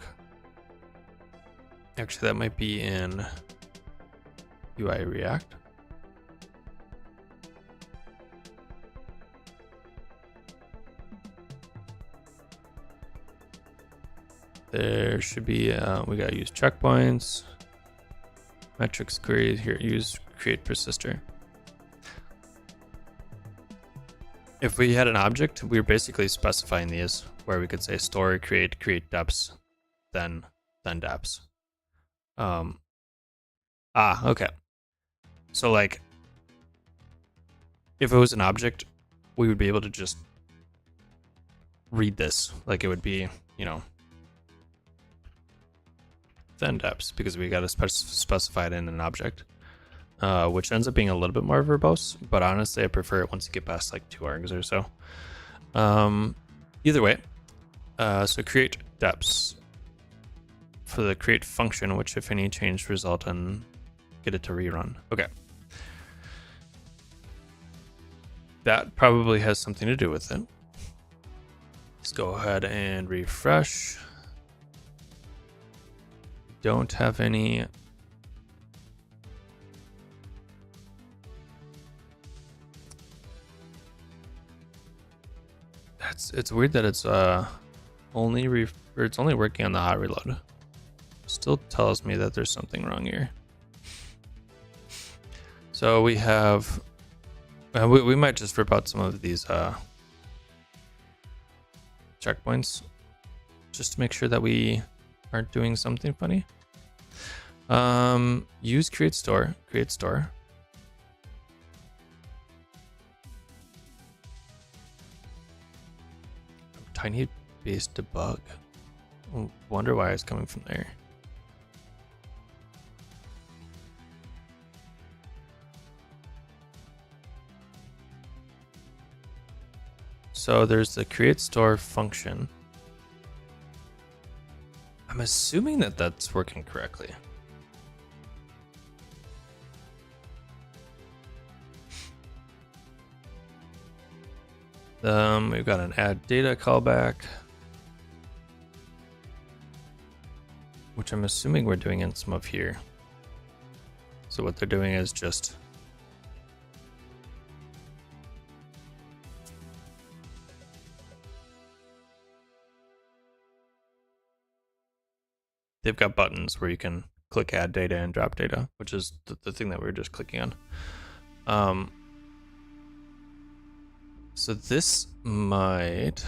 Actually, that might be in UI React. There should be, we gotta use checkpoints, metrics query here, use create persister. If we had an object, we were basically specifying these where we could say store, create deps, then deps. Okay. So like, if it was an object, we would be able to just read this. Like it would be, you know, then deps, because we got to specify it in an object, which ends up being a little bit more verbose, but honestly I prefer it once you get past like 2 args or so. Either way, so create deps for the create function, which if any change result and get it to rerun. Okay, that probably has something to do with it. Let's go ahead and refresh. Don't have any. It's weird that it's only working on the hot reload. Still tells me that there's something wrong here. So we have we might just rip out some of these checkpoints just to make sure that we aren't doing something funny. Use create store. TinyBase debug. Wonder why it's coming from there. So there's the create store function. I'm assuming that that's working correctly. We've got an add data callback, which I'm assuming we're doing in some of here. So what they're doing is just they've got buttons where you can click add data and drop data, which is the thing that we were just clicking on. So this might...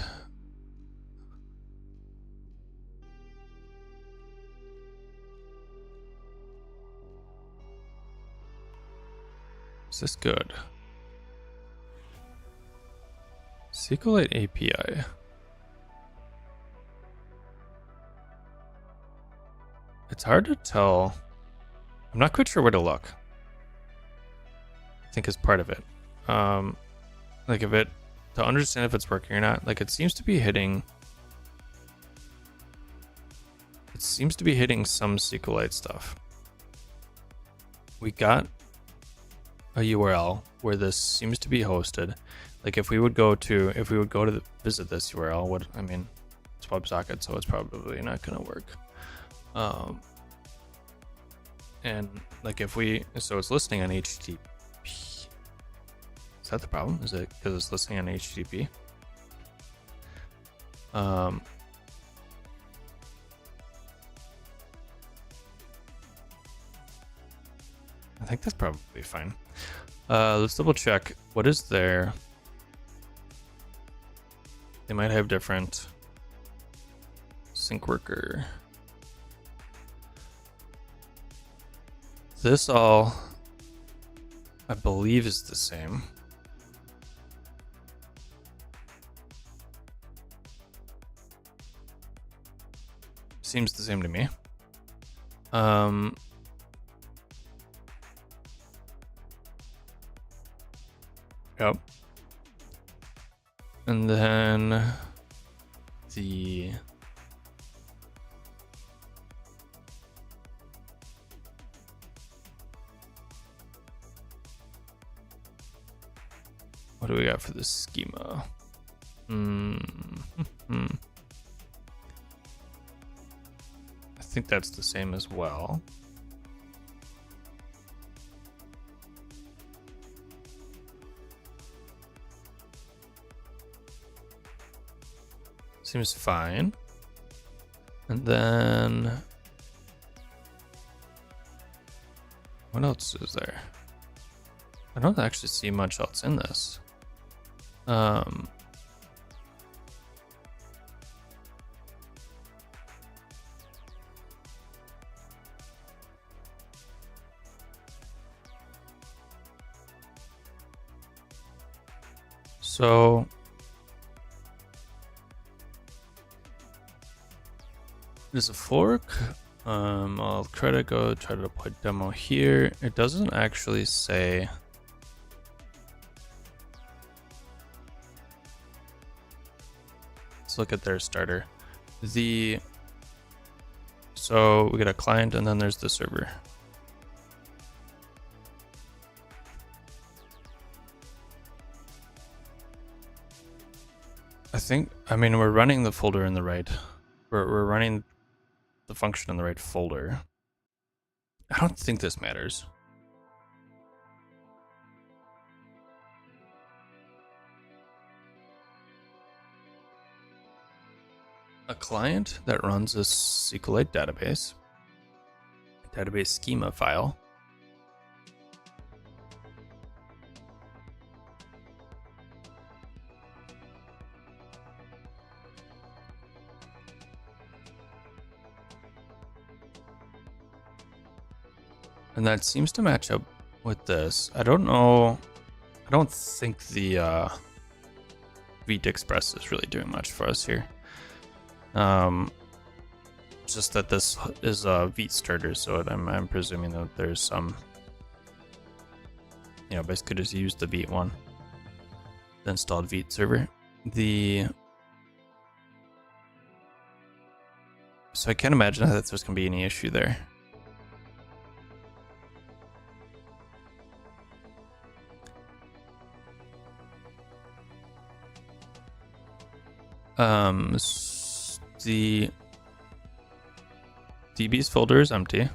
Is this good? SQLite API. It's hard to tell. I'm not quite sure where to look. I think is part of it. Like if it, to understand if it's working or not, like it seems to be hitting it seems to be hitting some SQLite stuff. We got a URL where this seems to be hosted. Like if we would go to visit this URL, I mean, it's WebSockets, so it's probably not going to work. And like so it's listening on HTTP. Is that the problem? Is it because it's listening on HTTP? I think that's probably fine. Let's double check. What is there? They might have different sync worker. This all, I believe, is the same. Seems the same to me. Yep. And then what do we got for this schema? I think that's the same as well. Seems fine. And then what else is there? I don't actually see much else in this. So there's a fork. I'll try to deploy demo here. It doesn't actually say. Let's look at their starter. So we got a client and then there's the server. I mean, we're running the folder in the right. We're running the function in the right folder. I don't think this matters. A client that runs a SQLite database schema file. And that seems to match up with this. I don't know. I don't think the Vite Express is really doing much for us here. Just that this is a Vite starter, so I'm presuming that there's some, basically just use the Vite one, the installed Vite server. So I can't imagine that there's gonna be any issue there. The DB's folder is empty,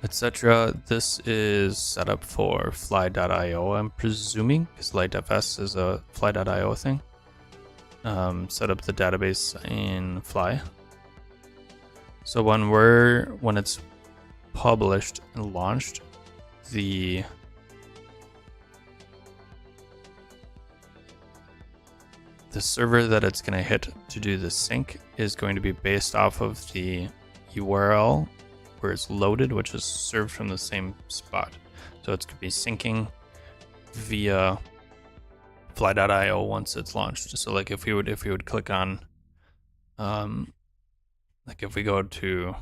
etc. This is set up for fly.io, I'm presuming, because lightfs is a fly.io thing. Set up the database in Fly. So when it's published and launched, the server that it's going to hit to do the sync is going to be based off of the URL where it's loaded, which is served from the same spot. So it's going to be syncing via fly.io once it's launched. So like if we would click on, like if we go to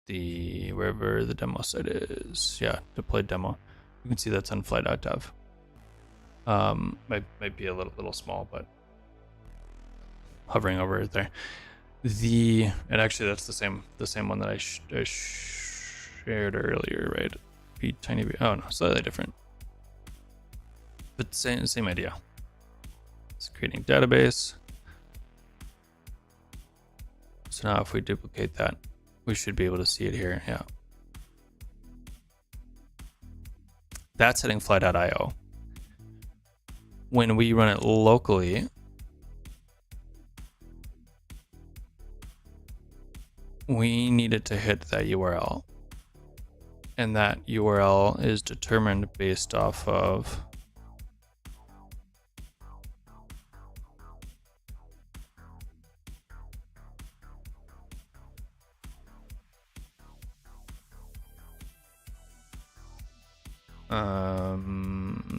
wherever the demo site is, deploy demo, you can see that's on fly.dev. Might be a little small, but hovering over it there. And actually that's the same one that I shared earlier, right? TinyBase. Oh no, slightly different, but same idea. It's creating database. So now if we duplicate that, we should be able to see it here. Yeah. That's hitting fly.io. When we run it locally, we need it to hit that URL. And that URL is determined based off of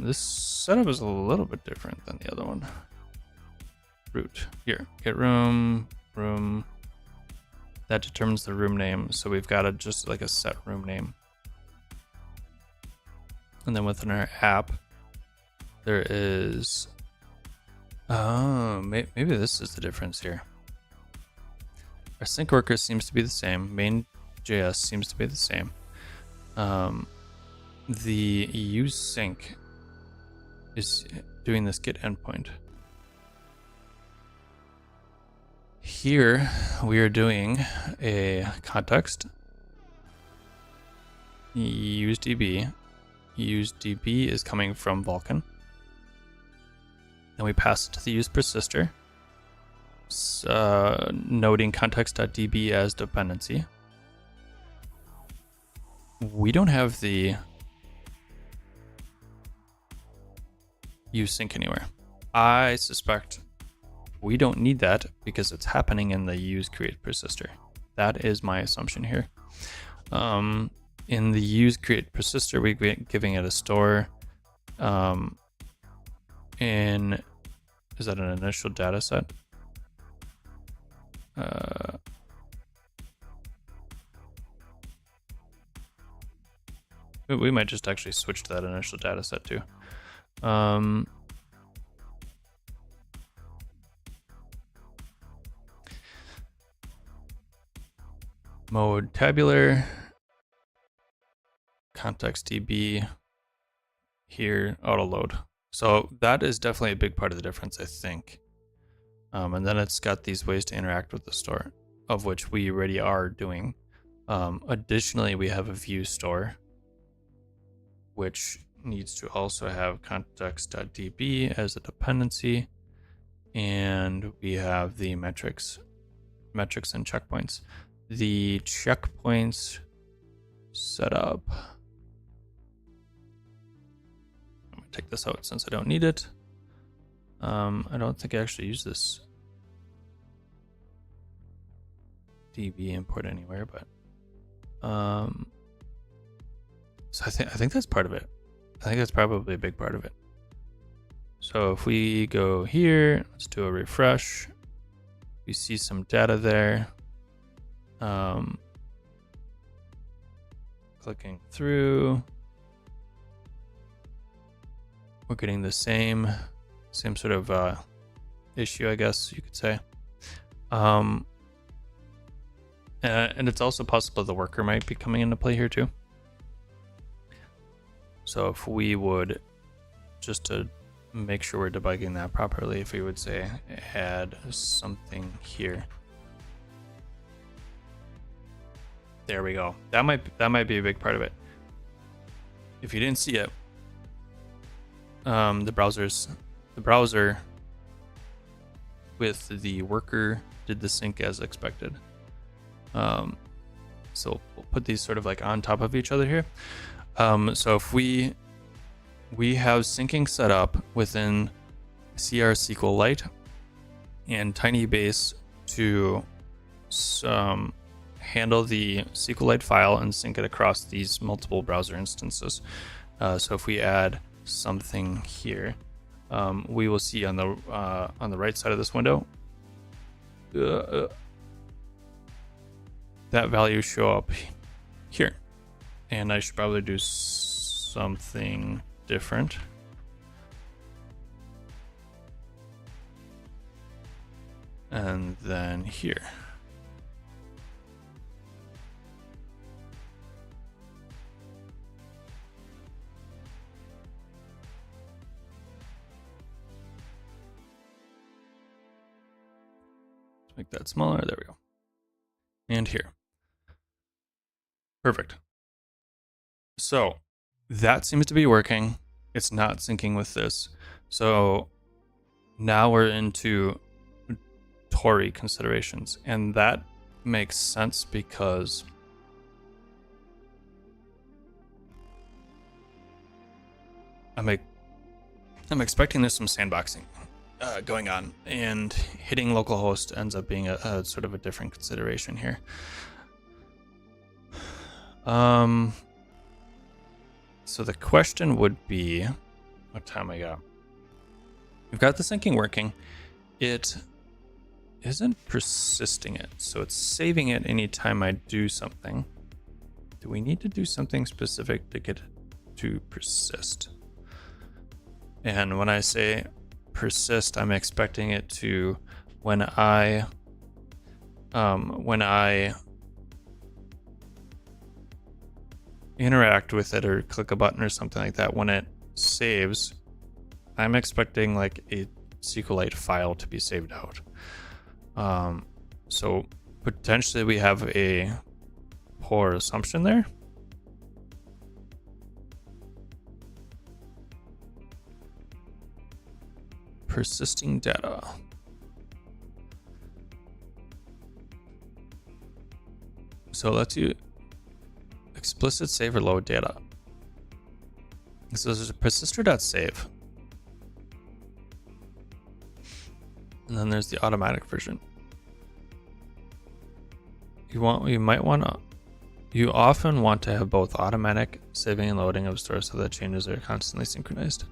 this setup is a little bit different than the other one. Root here, get room. That determines the room name. So we've got just like a set room name. And then within our app, there is, oh, maybe this is the difference here. Our sync worker seems to be the same. Main.js seems to be the same. The use sync is doing this get endpoint. Here we are doing a context use DB. Use DB is coming from Vulkan. Then we pass it to the use persister, noting context.db as dependency. We don't have the use sync anywhere. I suspect we don't need that because it's happening in the use create persister. That is my assumption here. In the use create persister, we're giving it a store. Is that an initial data set? We might just actually switch to that initial data set too. Mode tabular, context DB, here auto load. So that is definitely a big part of the difference, I think. And then it's got these ways to interact with the store, of which we already are doing. Additionally, we have a view store, which needs to also have context.db as a dependency. And we have the metrics and checkpoints. The checkpoints setup. I'm gonna take this out since I don't need it. I don't think I actually use this DB import anywhere, but so I think that's part of it. I think that's probably a big part of it. So if we go here, let's do a refresh. We see some data there. Clicking through, we're getting the same sort of issue, I guess you could say. And it's also possible the worker might be coming into play here too. So if we would, just to make sure we're debugging that properly, if we would say add something here. There we go. That might be a big part of it. If you didn't see it, the browser with the worker did the sync as expected. So we'll put these sort of like on top of each other here. So if we have syncing set up within cr-sqlite and TinyBase to handle the SQLite file and sync it across these multiple browser instances. So if we add something here, we will see on the right side of this window that value show up here. And I should probably do something different. And then here. make that smaller. There we go. And here. Perfect. So that seems to be working. It's not syncing with this. So now we're into Tory considerations, and that makes sense because I'm expecting there's some sandboxing going on, and hitting localhost ends up being a sort of a different consideration here. So the question would be, what time I got? We've got the syncing working. It isn't persisting it, so it's saving it anytime I do something. Do we need to do something specific to get it to persist? And when I say persist, I'm expecting it to, when I interact with it or click a button or something like that, when it saves, I'm expecting like a SQLite file to be saved out. So potentially we have a poor assumption there. Persisting data. So let's use explicit save or load data. So there's a persister.save. And then there's the automatic version. You often want to have both automatic saving and loading of stores so that changes are constantly synchronized.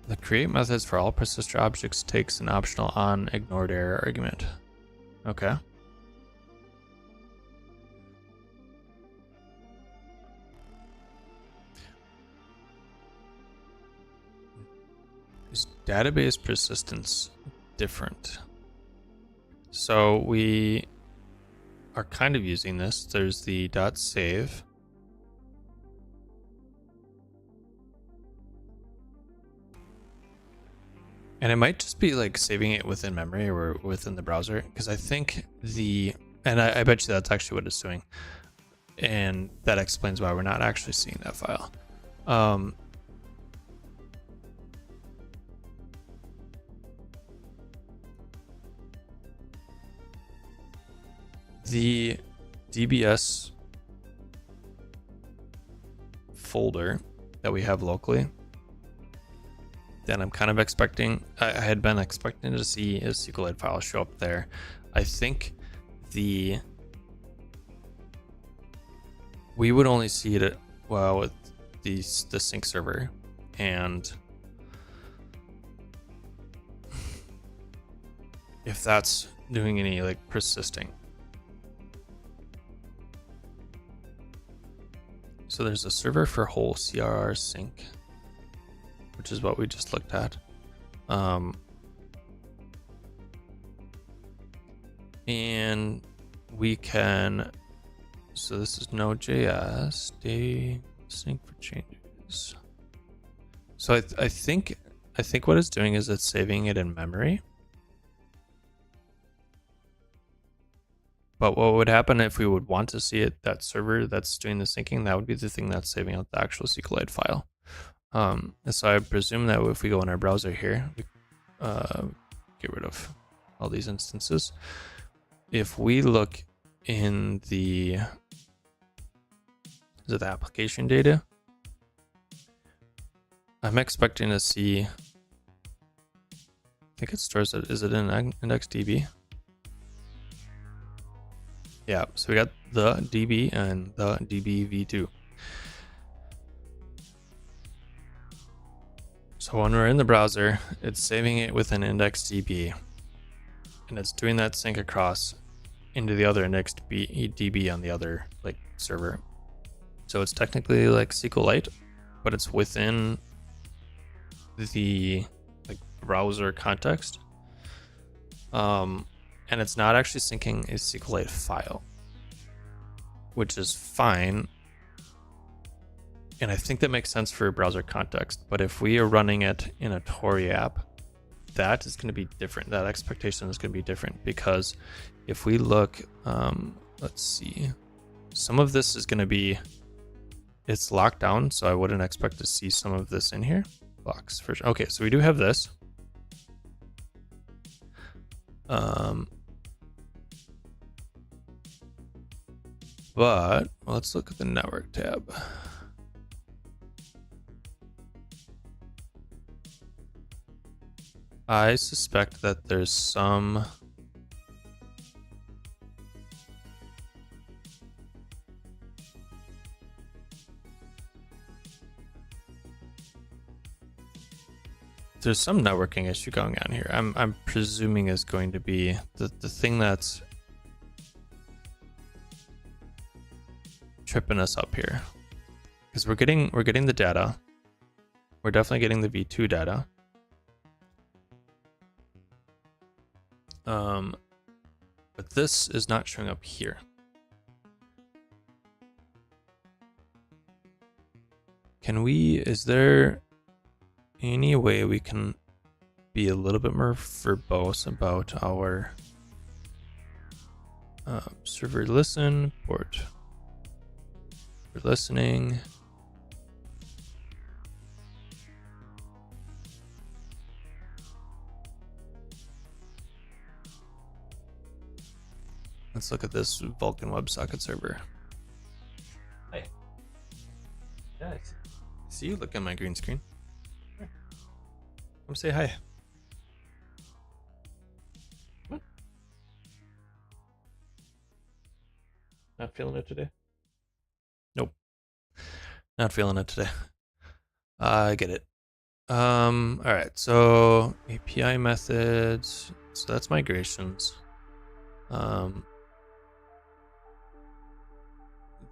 The create methods for all persister objects takes an optional on ignored error argument. Okay. Is database persistence different? So we are kind of using this. There's the .save. And it might just be like saving it within memory or within the browser, because I think I bet you that's actually what it's doing. And that explains why we're not actually seeing that file. The DBS folder that we have locally, then I'm kind of expecting, I had been expecting to see a SQLite file show up there. I think we would only see it with the sync server, and if that's doing any like persisting. So there's a server for whole cr-sync, which is what we just looked at. And we can, so this is Node.js, day sync for changes. So I think what it's doing is it's saving it in memory. But what would happen if we would want to see it, that server that's doing the syncing, that would be the thing that's saving out the actual SQLite file. And so I presume that if we go in our browser here, we get rid of all these instances. If we look in the application data, I'm expecting to see, I think it stores it, is it in IndexedDB? Yeah, so we got the DB and the DB v2. So when we're in the browser, it's saving it with an IndexedDB, and it's doing that sync across into the other indexed DB on the other like server. So it's technically like SQLite, but it's within the like browser context. And it's not actually syncing a SQLite file, which is fine. And I think that makes sense for browser context. But if we are running it in a Tori app, that is going to be different. That expectation is going to be different, because if we look, let's see, some of this is going to be, it's locked down, so I wouldn't expect to see some of this in here. Blocks for sure. Okay, so we do have this. But let's look at the network tab. I suspect that there's some networking issue going on here. I'm presuming is going to be the thing that's tripping us up here, because we're getting the data. We're definitely getting the v2 data. But this is not showing up here. Is there any way we can be a little bit more verbose about our server listen port? We're listening. Let's look at this Vulkan WebSocket server. Hi. Yeah, I see you look at my green screen. Come say hi. What? Not feeling it today? Nope. Not feeling it today. I get it. All right, so API methods. So that's migrations.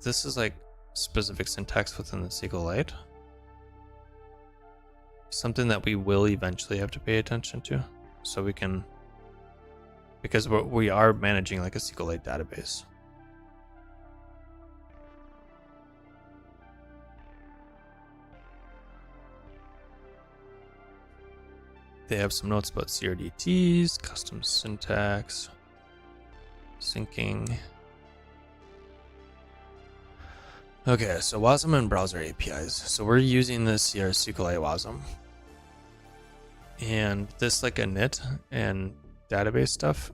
This is like specific syntax within the SQLite. Something that we will eventually have to pay attention to, so we can, because we are managing like a SQLite database. They have some notes about CRDTs, custom syntax, syncing. Okay, so WASM and browser APIs. So we're using this cr-sqlite WASM. And this like init and database stuff,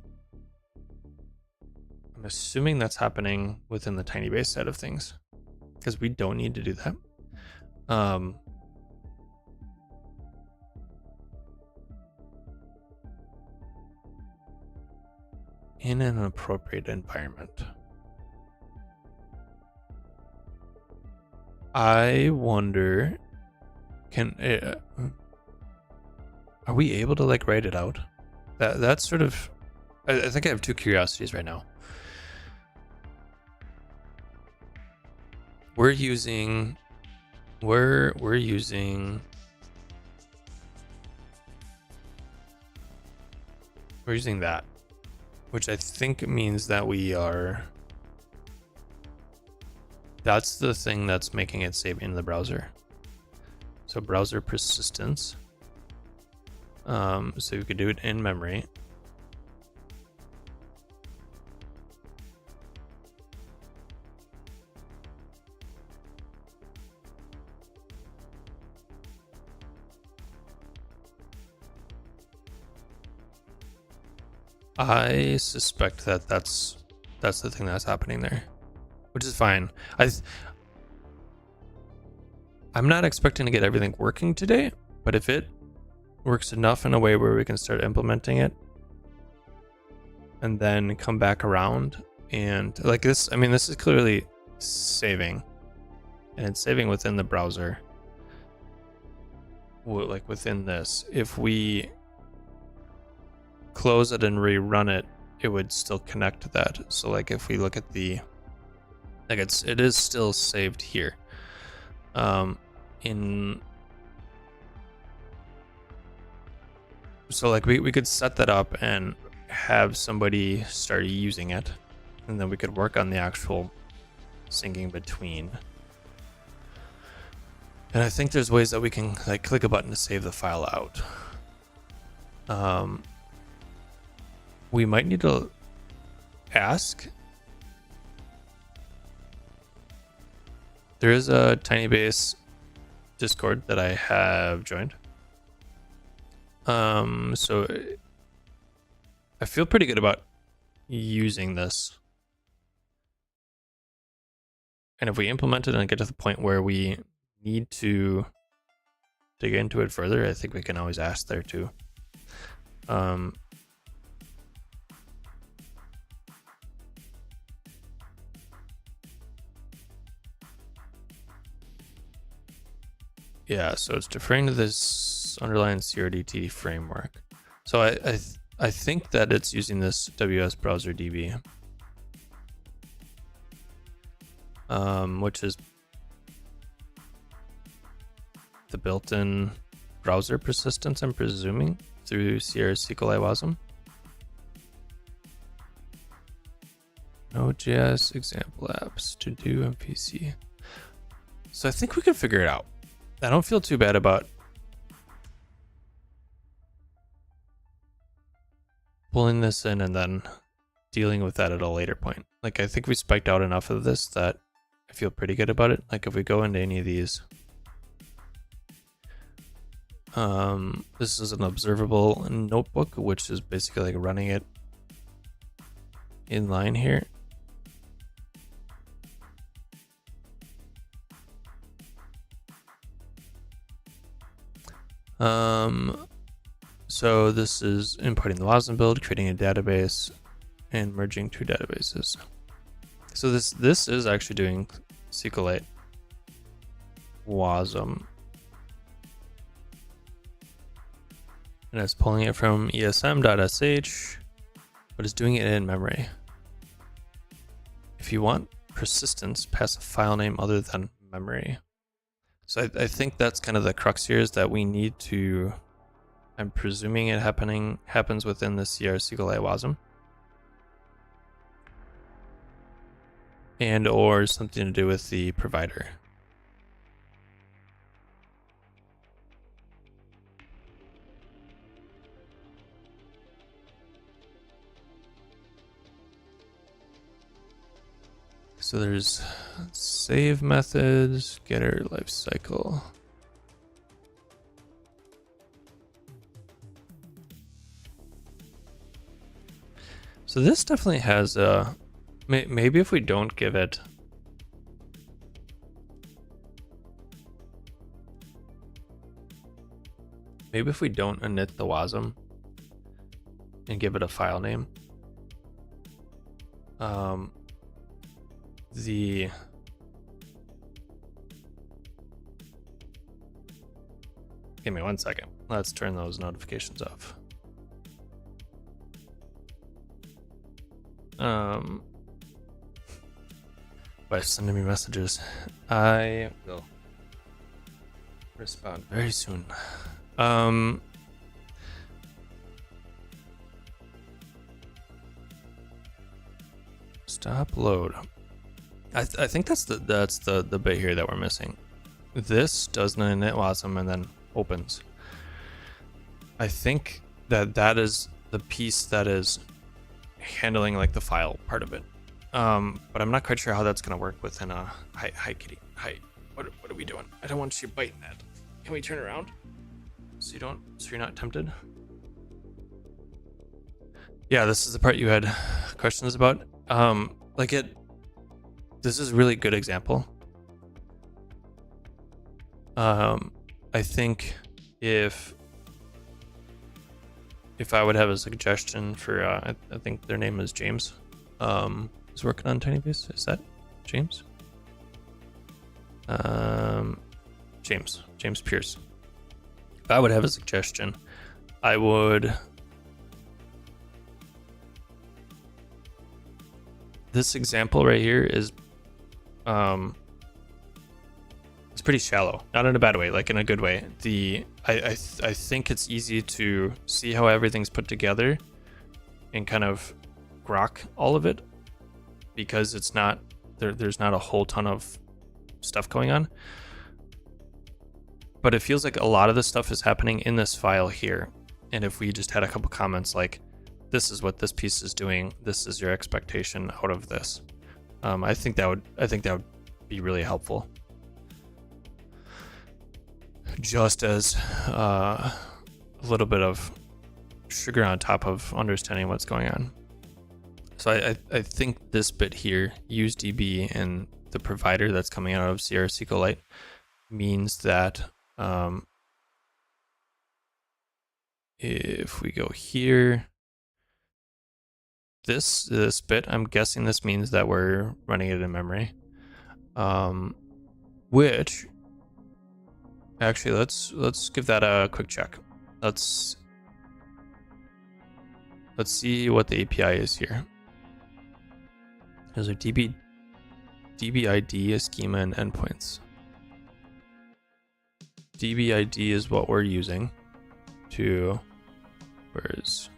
I'm assuming that's happening within the TinyBase side of things, because we don't need to do that. In an appropriate environment. I wonder, are we able to like write it out? That's sort of, I think I have two curiosities right now. We're using that, which I think means that that's the thing that's making it save in the browser. So browser persistence. So you could do it in memory. I suspect that that's the thing that's happening there, which is fine. I'm not expecting to get everything working today, but if it works enough in a way where we can start implementing it and then come back around and like this, I mean, this is clearly saving, and it's saving within the browser. Like within this, if we close it and rerun it, it would still connect to that. So like if we look at the, like it is still saved here. So like we could set that up and have somebody start using it, and then we could work on the actual syncing between. And I think there's ways that we can like click a button to save the file out. We might need to ask. There is a TinyBase Discord that I have joined. So I feel pretty good about using this. And if we implement it and get to the point where we need to dig into it further, I think we can always ask there too. Yeah, so it's deferring to this underlying CRDT framework. So I think that it's using this WS browser DB, which is the built-in browser persistence, I'm presuming, through cr-sqlite WASM. Node.js example apps to do MPC. So I think we can figure it out. I don't feel too bad about pulling this in and then dealing with that at a later point. Like, I think we spiked out enough of this that I feel pretty good about it. Like, if we go into any of these, this is an observable notebook, which is basically like running it in line here. So this is importing the WASM build, creating a database, and merging two databases. So this is actually doing SQLite WASM. And it's pulling it from esm.sh, but it's doing it in memory. If you want persistence, pass a file name other than memory. So I think that's kind of the crux here, is that we need to, I'm presuming it happens within the cr-sqlite WASM. And or something to do with the provider. So there's save methods, getter lifecycle. So this definitely has a, maybe if we don't give it maybe if we don't init the WASM and give it a file name, give me 1 second. Let's turn those notifications off. By sending me messages, I will respond very soon. Stop load. I think that's the bit here that we're missing. This does an init WASM and then opens. I think that is the piece that is handling like the file part of it. But I'm not quite sure how that's gonna work within a hi kitty. Hi. What are we doing? I don't want you biting that. Can we turn around? So you're not tempted? Yeah, this is the part you had questions about. This is a really good example. I think if I would have a suggestion for, I think their name is James, is working on TinyBase. Is that James? James Pierce. If I would have a suggestion, I would, this example right here is, it's pretty shallow, not in a bad way, like in a good way. I think it's easy to see how everything's put together and kind of grok all of it, because it's not there's not a whole ton of stuff going on. but it feels like a lot of the stuff is happening in this file here. And if we just had a couple comments like, this is what this piece is doing, this is your expectation out of this, I think that would be really helpful. Just as a little bit of sugar on top of understanding what's going on. So I think this bit here, use DB and the provider that's coming out of cr-sqlite, means that if we go here, this bit, I'm guessing this means that we're running it in memory. Which actually, let's give that a quick check. Let's see what the API is here. There's a DB ID, a schema, and endpoints. DB ID is what we're using to, where's,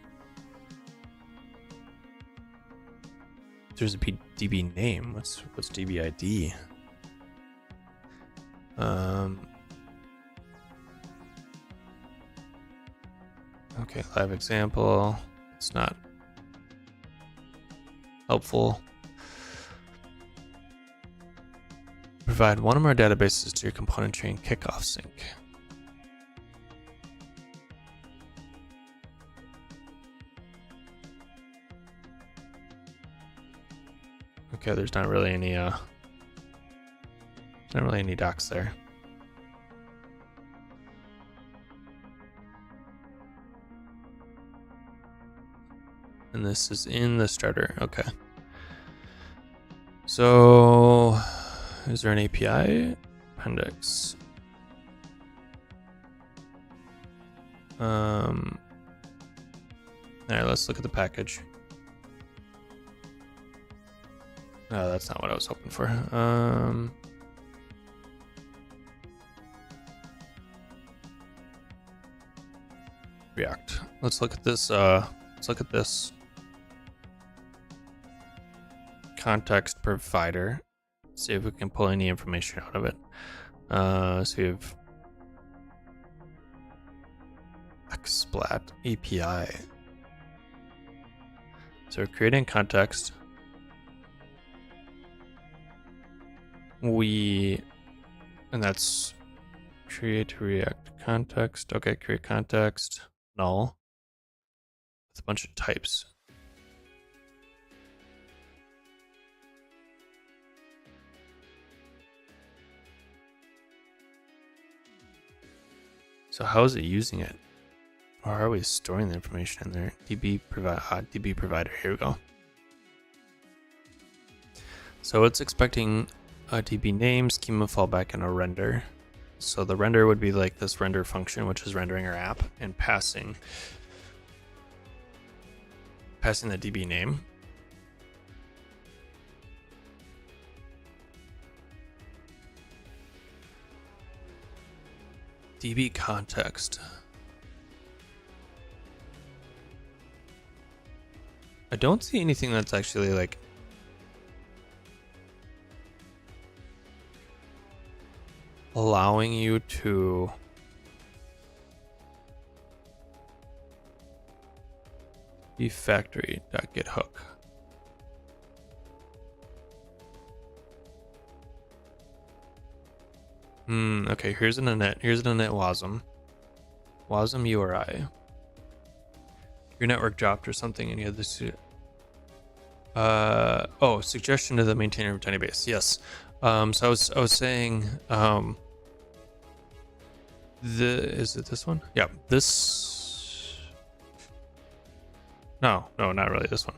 there's a DB name. What's DB ID? Okay, live example. It's not helpful. Provide one or more databases to your component tree and kickoff sync. Okay, there's not really any docs there. And this is in the starter. Okay. So, is there an API? Appendix. All right, let's look at the package. No, that's not what I was hoping for. React. Let's look at this. Let's look at this context provider. See if we can pull any information out of it. So we have XSplat API. So we're creating context. And that's create React context. Okay, create context, null, with a bunch of types. So how is it using it? Or are we storing the information in there? DB provider, here we go. So it's expecting a DB name, schema, fallback, and a render. So the render would be like this render function, which is rendering our app and passing the DB name. DB context. I don't see anything that's actually like allowing you to be factory.getHook. Okay, here's an init wasm URI. Your network dropped or something and you had this suggestion to the maintainer of TinyBase. Yes. So I was saying is it this one? Yeah, this. No, not really this one.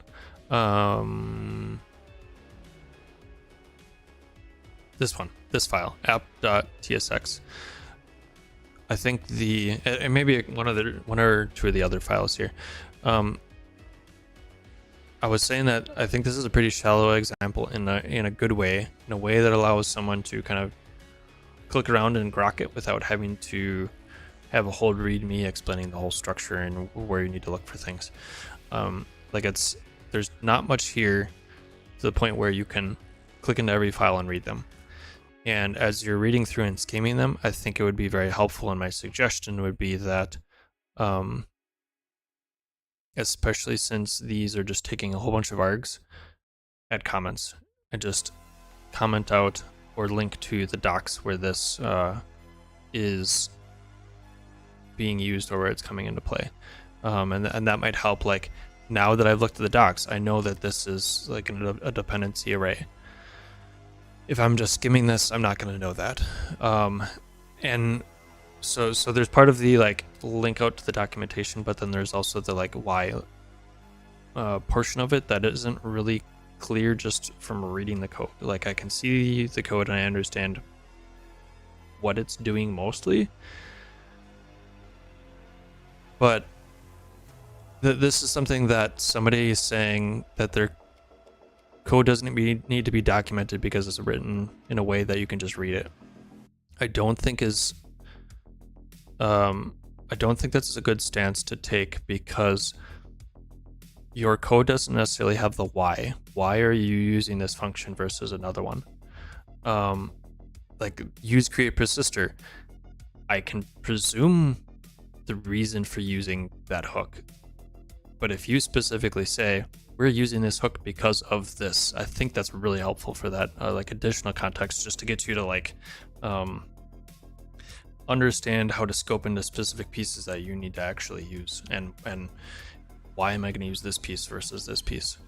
This file, app.tsx. I think and maybe one or two of the other files here. I was saying that I think this is a pretty shallow example in a good way, in a way that allows someone to kind of click around and grok it without having to have a whole README explaining the whole structure and where you need to look for things. There's not much here to the point where you can click into every file and read them. And as you're reading through and scheming them, I think it would be very helpful. And my suggestion would be that, especially since these are just taking a whole bunch of args, add comments and just comment out or link to the docs where this is being used or where it's coming into play. And that might help. Like, now that I've looked at the docs, I know that this is like a dependency array. If I'm just skimming this, I'm not going to know that. And so there's part of the like link out to the documentation, but then there's also the like why portion of it that isn't really clear just from reading the code. Like, I can see the code and I understand what it's doing mostly, but this is something that somebody is saying that their code doesn't need to be documented because it's written in a way that you can just read it. I don't think that's a good stance to take, because your code doesn't necessarily have the why. Why are you using this function versus another one? Like, use create persister. I can presume the reason for using that hook, but if you specifically say we're using this hook because of this, I think that's really helpful for that like additional context, just to get you to like understand how to scope into specific pieces that you need to actually use, and why am I going to use this piece versus this piece.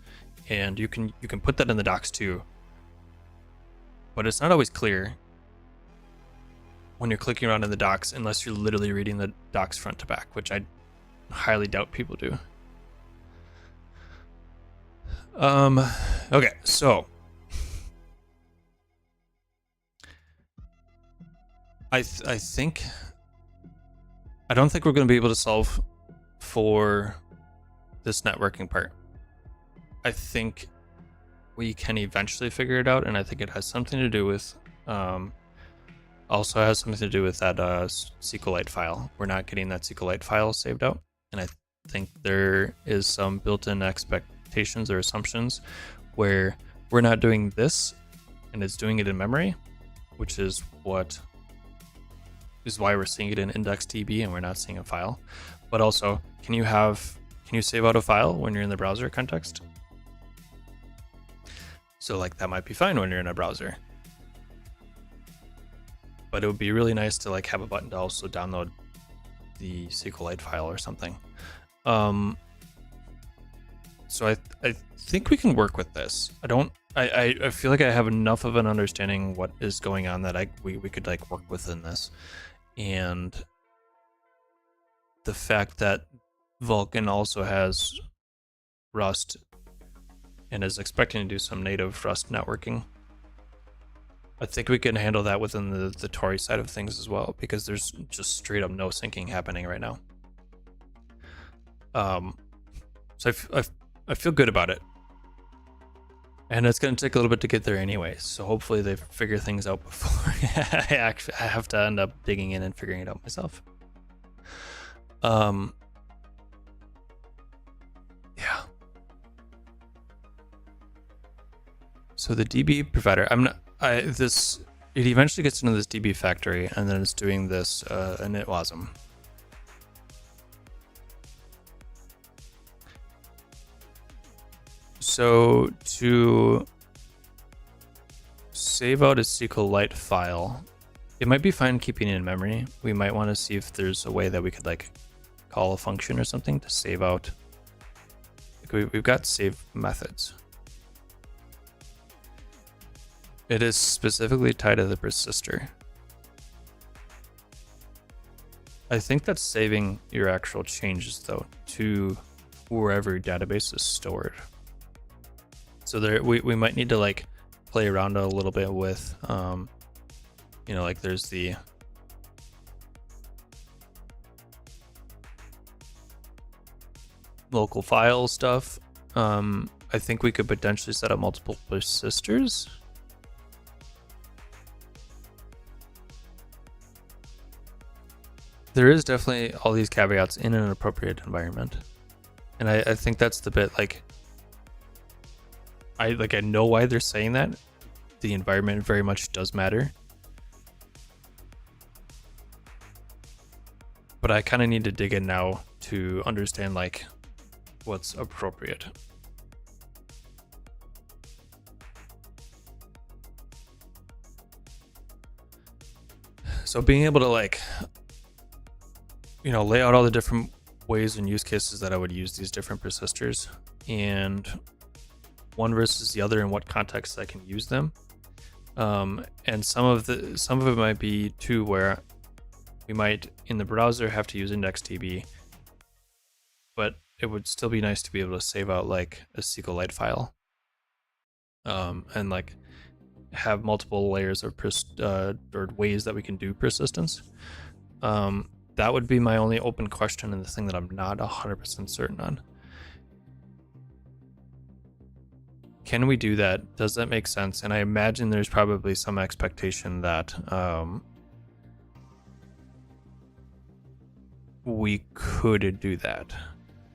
And you can put that in the docs too, but it's not always clear when you're clicking around in the docs unless you're literally reading the docs front to back, which I highly doubt people do. Okay, so I don't think we're going to be able to solve for this networking part. I think we can eventually figure it out, and I think it has something to do with also has something to do with that SQLite file. We're not getting that SQLite file saved out, and I think there is some built-in expectations or assumptions where we're not doing this and it's doing it in memory, which is why we're seeing it in index.db and we're not seeing a file. But also, can you save out a file when you're in the browser context? So like, that might be fine when you're in a browser, but it would be really nice to like have a button to also download the SQLite file or something. So I think we can work with this. I feel like I have enough of an understanding what is going on that we could like work within this. And the fact that Vulkan also has Rust and is expecting to do some native Rust networking, I think we can handle that within the Tori side of things as well, because there's just straight up no syncing happening right now. So I feel good about it. And it's going to take a little bit to get there anyway, so hopefully they figure things out before I have to end up digging in and figuring it out myself. Yeah. So the DB provider, it eventually gets into this DB factory, and then it's doing this init wasm. So to save out a SQLite file, it might be fine keeping it in memory. We might want to see if there's a way that we could like call a function or something to save out. Like we've got save methods. It is specifically tied to the persister. I think that's saving your actual changes though to wherever your database is stored. So there, we might need to like play around a little bit with, like there's the local file stuff. I think we could potentially set up multiple persisters. There is definitely all these caveats in an appropriate environment. And I think that's the bit like, I know why they're saying that. The environment very much does matter. but I kind of need to dig in now to understand like what's appropriate. So being able to like, you know, lay out all the different ways and use cases that I would use these different persisters, and one versus the other, in what context I can use them. And some of it might be too where we might in the browser have to use IndexedDB, but it would still be nice to be able to save out like a SQLite file, and like have multiple layers of or ways that we can do persistence. That would be my only open question, and the thing that I'm not 100% certain on. Can we do that? Does that make sense? And I imagine there's probably some expectation that we could do that,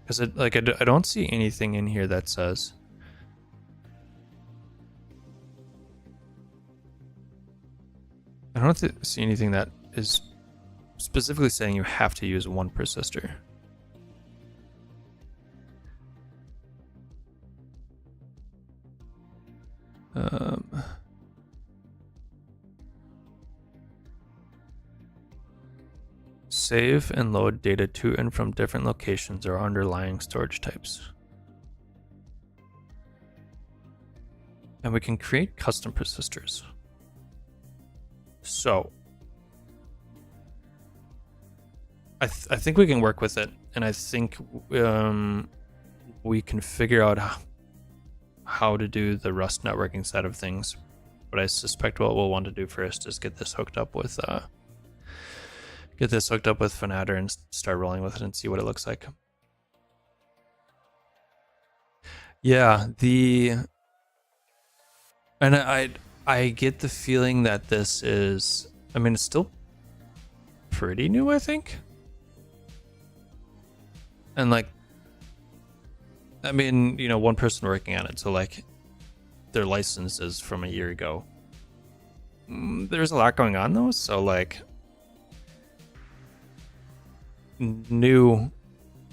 because I don't see anything in here that says I don't see anything that is specifically saying you have to use one persister. Save and load data to and from different locations or underlying storage types. And we can create custom persisters. So I think we can work with it, and I think we can figure out how to do the Rust networking side of things. But I suspect what we'll want to do first is get this hooked up with Fanatter and start rolling with it and see what it looks like. Yeah, and I get the feeling that this is, I mean, it's still pretty new, I think. And like, I mean, you know, one person working on it, so like their license is from a year ago. There's a lot going on though, so like new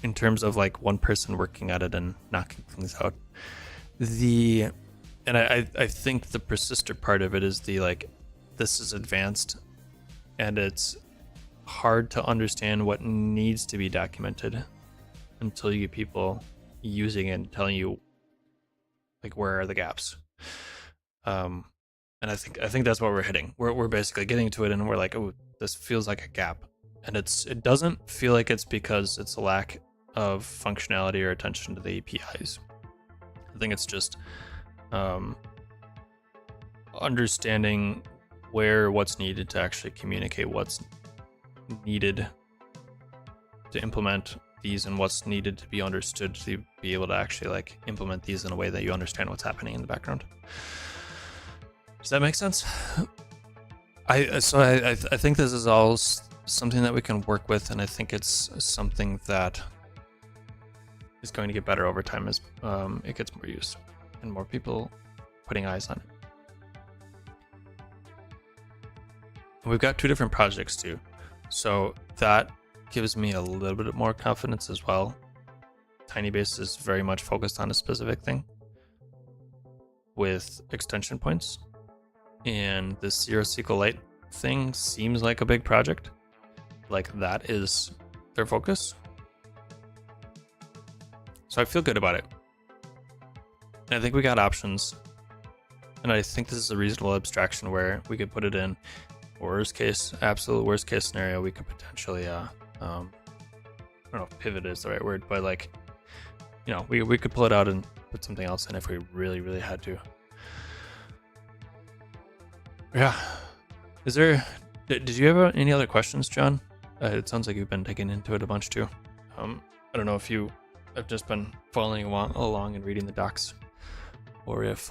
in terms of like one person working at it and knocking things out. And I think the persister part of it is the like, this is advanced and it's hard to understand what needs to be documented until you get people using it and telling you like where are the gaps. And I think that's what we're hitting. We're basically getting to it and we're like, oh, this feels like a gap. And it doesn't feel like it's because it's a lack of functionality or attention to the APIs. I think it's just understanding what's needed to actually communicate what's needed to implement these and what's needed to be understood to be able to actually like implement these in a way that you understand what's happening in the background. Does that make sense? I think this is all something that we can work with, and I think it's something that is going to get better over time as it gets more used and more people putting eyes on it. We've got 2 different projects too, so that gives me a little bit more confidence as well. TinyBase is very much focused on a specific thing with extension points, and this cr-sqlite thing seems like a big project. Like that is their focus. So I feel good about it. And I think we got options. And I think this is a reasonable abstraction where we could put it in worst case, absolute worst case scenario. We could potentially, I don't know if pivot is the right word, but like, you know, we could pull it out and put something else in if we really, really had to. Yeah. Did you have any other questions, John? It sounds like you've been digging into it a bunch too. I don't know if you have just been following along and reading the docs, or if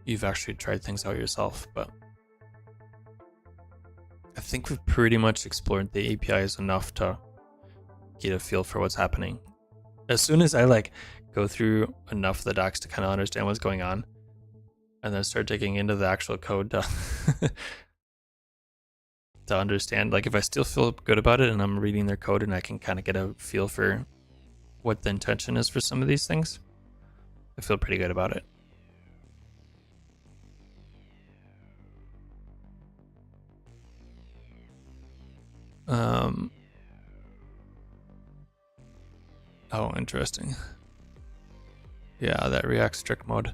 you've actually tried things out yourself, but I think we've pretty much explored the APIs enough to get a feel for what's happening. As soon as I like go through enough of the docs to kind of understand what's going on, and then start digging into the actual code to to understand. Like if I still feel good about it and I'm reading their code and I can kind of get a feel for what the intention is for some of these things, I feel pretty good about it. Oh, interesting. Yeah, that React strict mode.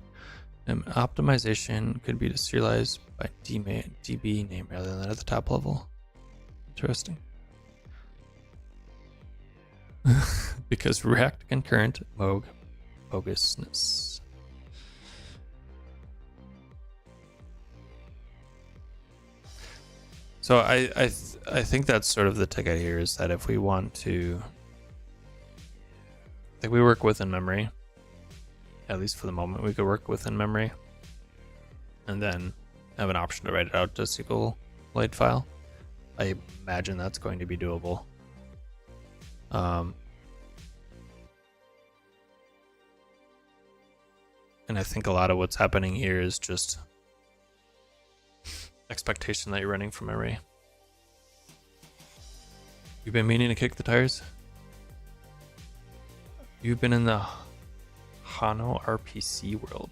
Optimization could be serialized by DB name rather than at the top level. Interesting. Because React concurrent bogusness. So I think that's sort of the ticket here, is that if we want to, I think we work within memory. At least for the moment, we could work within memory, and then have an option to write it out to a SQLite file. I imagine that's going to be doable. And I think a lot of what's happening here is just expectation that you're running from memory. You've been meaning to kick the tires? You've been in the Hano RPC world.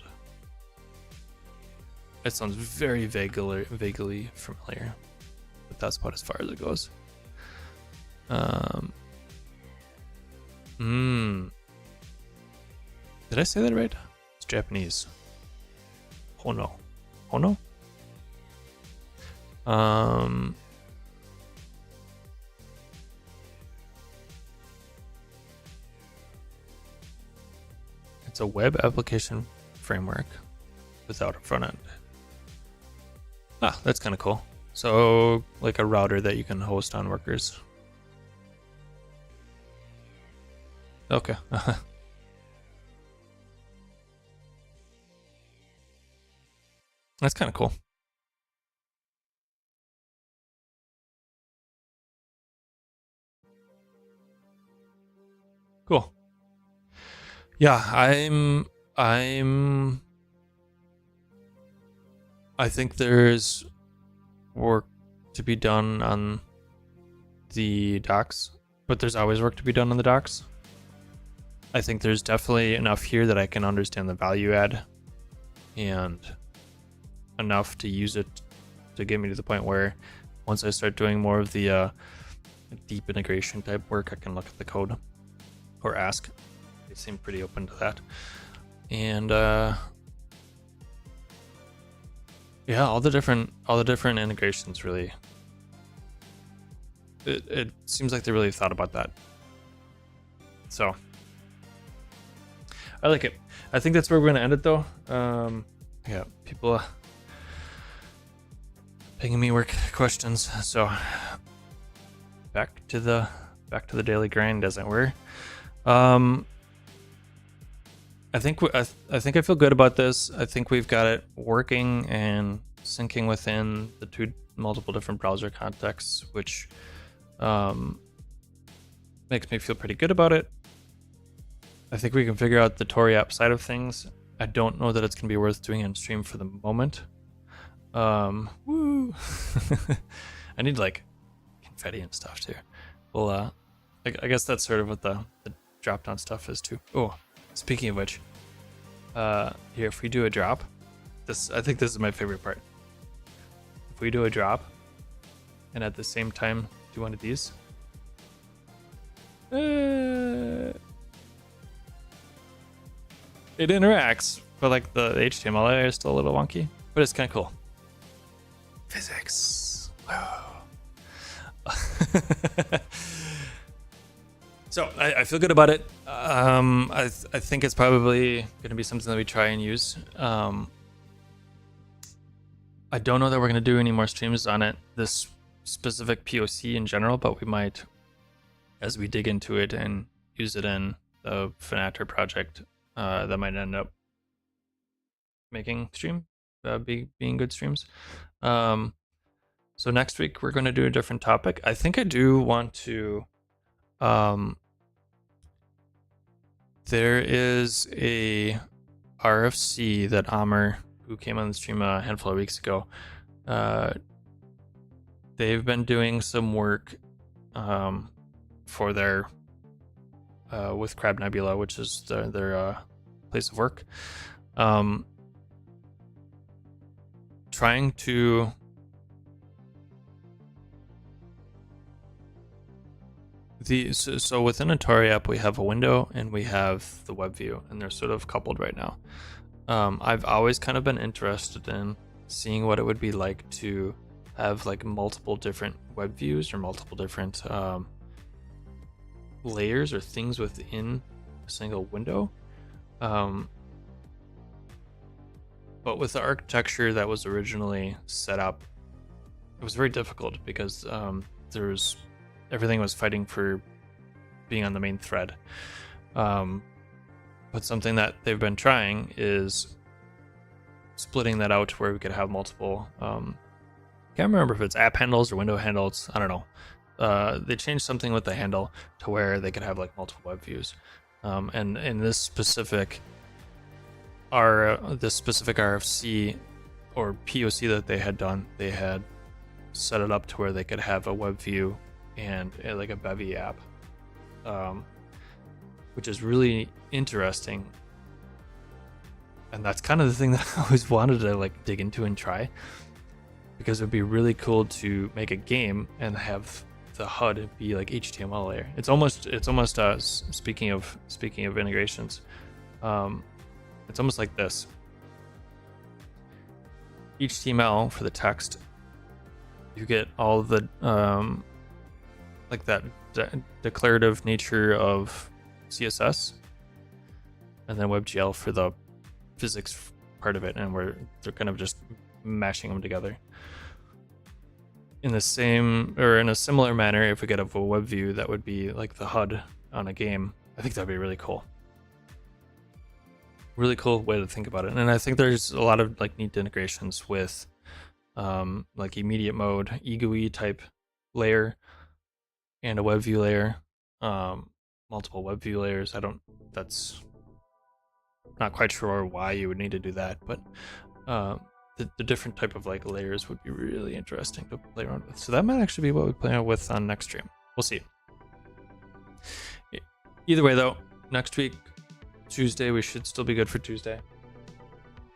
It sounds very vaguely familiar, but that's about as far as it goes. Did I say that right? It's Japanese. Hono. Hono? It's a web application framework without a front end. Ah, that's kind of cool. So, like a router that you can host on workers. Okay. That's kind of cool. Cool. Yeah, I think there's work to be done on the docs, but there's always work to be done on the docs. I think there's definitely enough here that I can understand the value add, and enough to use it to get me to the point where once I start doing more of the deep integration type work, I can look at the code or ask. They seem pretty open to that. And yeah, all the different integrations really, it seems like they really thought about that. So I like it. I think that's where we're gonna end it though. Yeah, people pinging me work questions. So back to the daily grind, as it were. I think I feel good about this. I think we've got it working and syncing within the multiple different browser contexts, which makes me feel pretty good about it. I think we can figure out the Tori app side of things. I don't know that it's going to be worth doing in stream for the moment. Woo! I need like confetti and stuff too. Well, I guess that's sort of what the drop down stuff is too. Oh, speaking of which, here, if we do a drop, I think this is my favorite part. If we do a drop and at the same time do one of these, it interacts, but like the HTML layer is still a little wonky, but it's kind of cool. Physics. Wow. So I feel good about it. I think it's probably going to be something that we try and use. I don't know that we're going to do any more streams on it, this specific POC in general, but we might, as we dig into it and use it in the Fanatter project, that might end up making being good streams. So next week we're going to do a different topic. I think I do want to. There is a RFC that Amr, who came on the stream a handful of weeks ago, they've been doing some work for their with Crab Nebula, which is their place of work, trying to so within a Atari app we have a window and we have the web view, and they're sort of coupled right now. I've always kind of been interested in seeing what it would be like to have like multiple different web views or multiple different layers or things within a single window. But with the architecture that was originally set up, it was very difficult because everything was fighting for being on the main thread. But something that they've been trying is splitting that out to where we could have multiple. Can't remember if it's app handles or window handles. I don't know. They changed something with the handle to where they could have like multiple web views. And in this specific RFC or POC that they had done, they had set it up to where they could have a web view and like a bevy app, which is really interesting. And that's kind of the thing that I always wanted to like dig into and try, because it would be really cool to make a game and have the HUD be like HTML layer. It's almost speaking of integrations, it's almost like this. HTML for the text, you get all of the like that declarative nature of CSS, and then WebGL for the physics part of it, and they're kind of just mashing them together. In the same or in a similar manner, if we get a web view that would be like the HUD on a game, I think that'd be really cool. Really cool way to think about it. And I think there's a lot of like neat integrations with like immediate mode, eGUI type layer, and a web view layer, multiple web view layers. That's not quite sure why you would need to do that, but the different type of like layers would be really interesting to play around with. So that might actually be what we play around with on next stream. We'll see. Either way though, next week, Tuesday, we should still be good for Tuesday.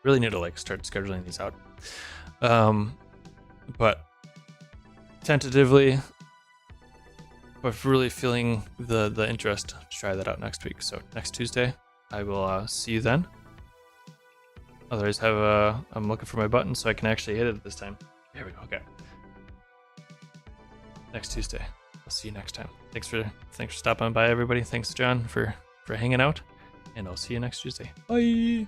Really need to like start scheduling these out. But tentatively, but really feeling the interest to try that out next week. So next Tuesday, I will see you then. Otherwise, I'm looking for my button so I can actually hit it this time. Here we go. Okay. Next Tuesday. I'll see you next time. Thanks for stopping by, everybody. Thanks, John, for hanging out. And I'll see you next Tuesday. Bye.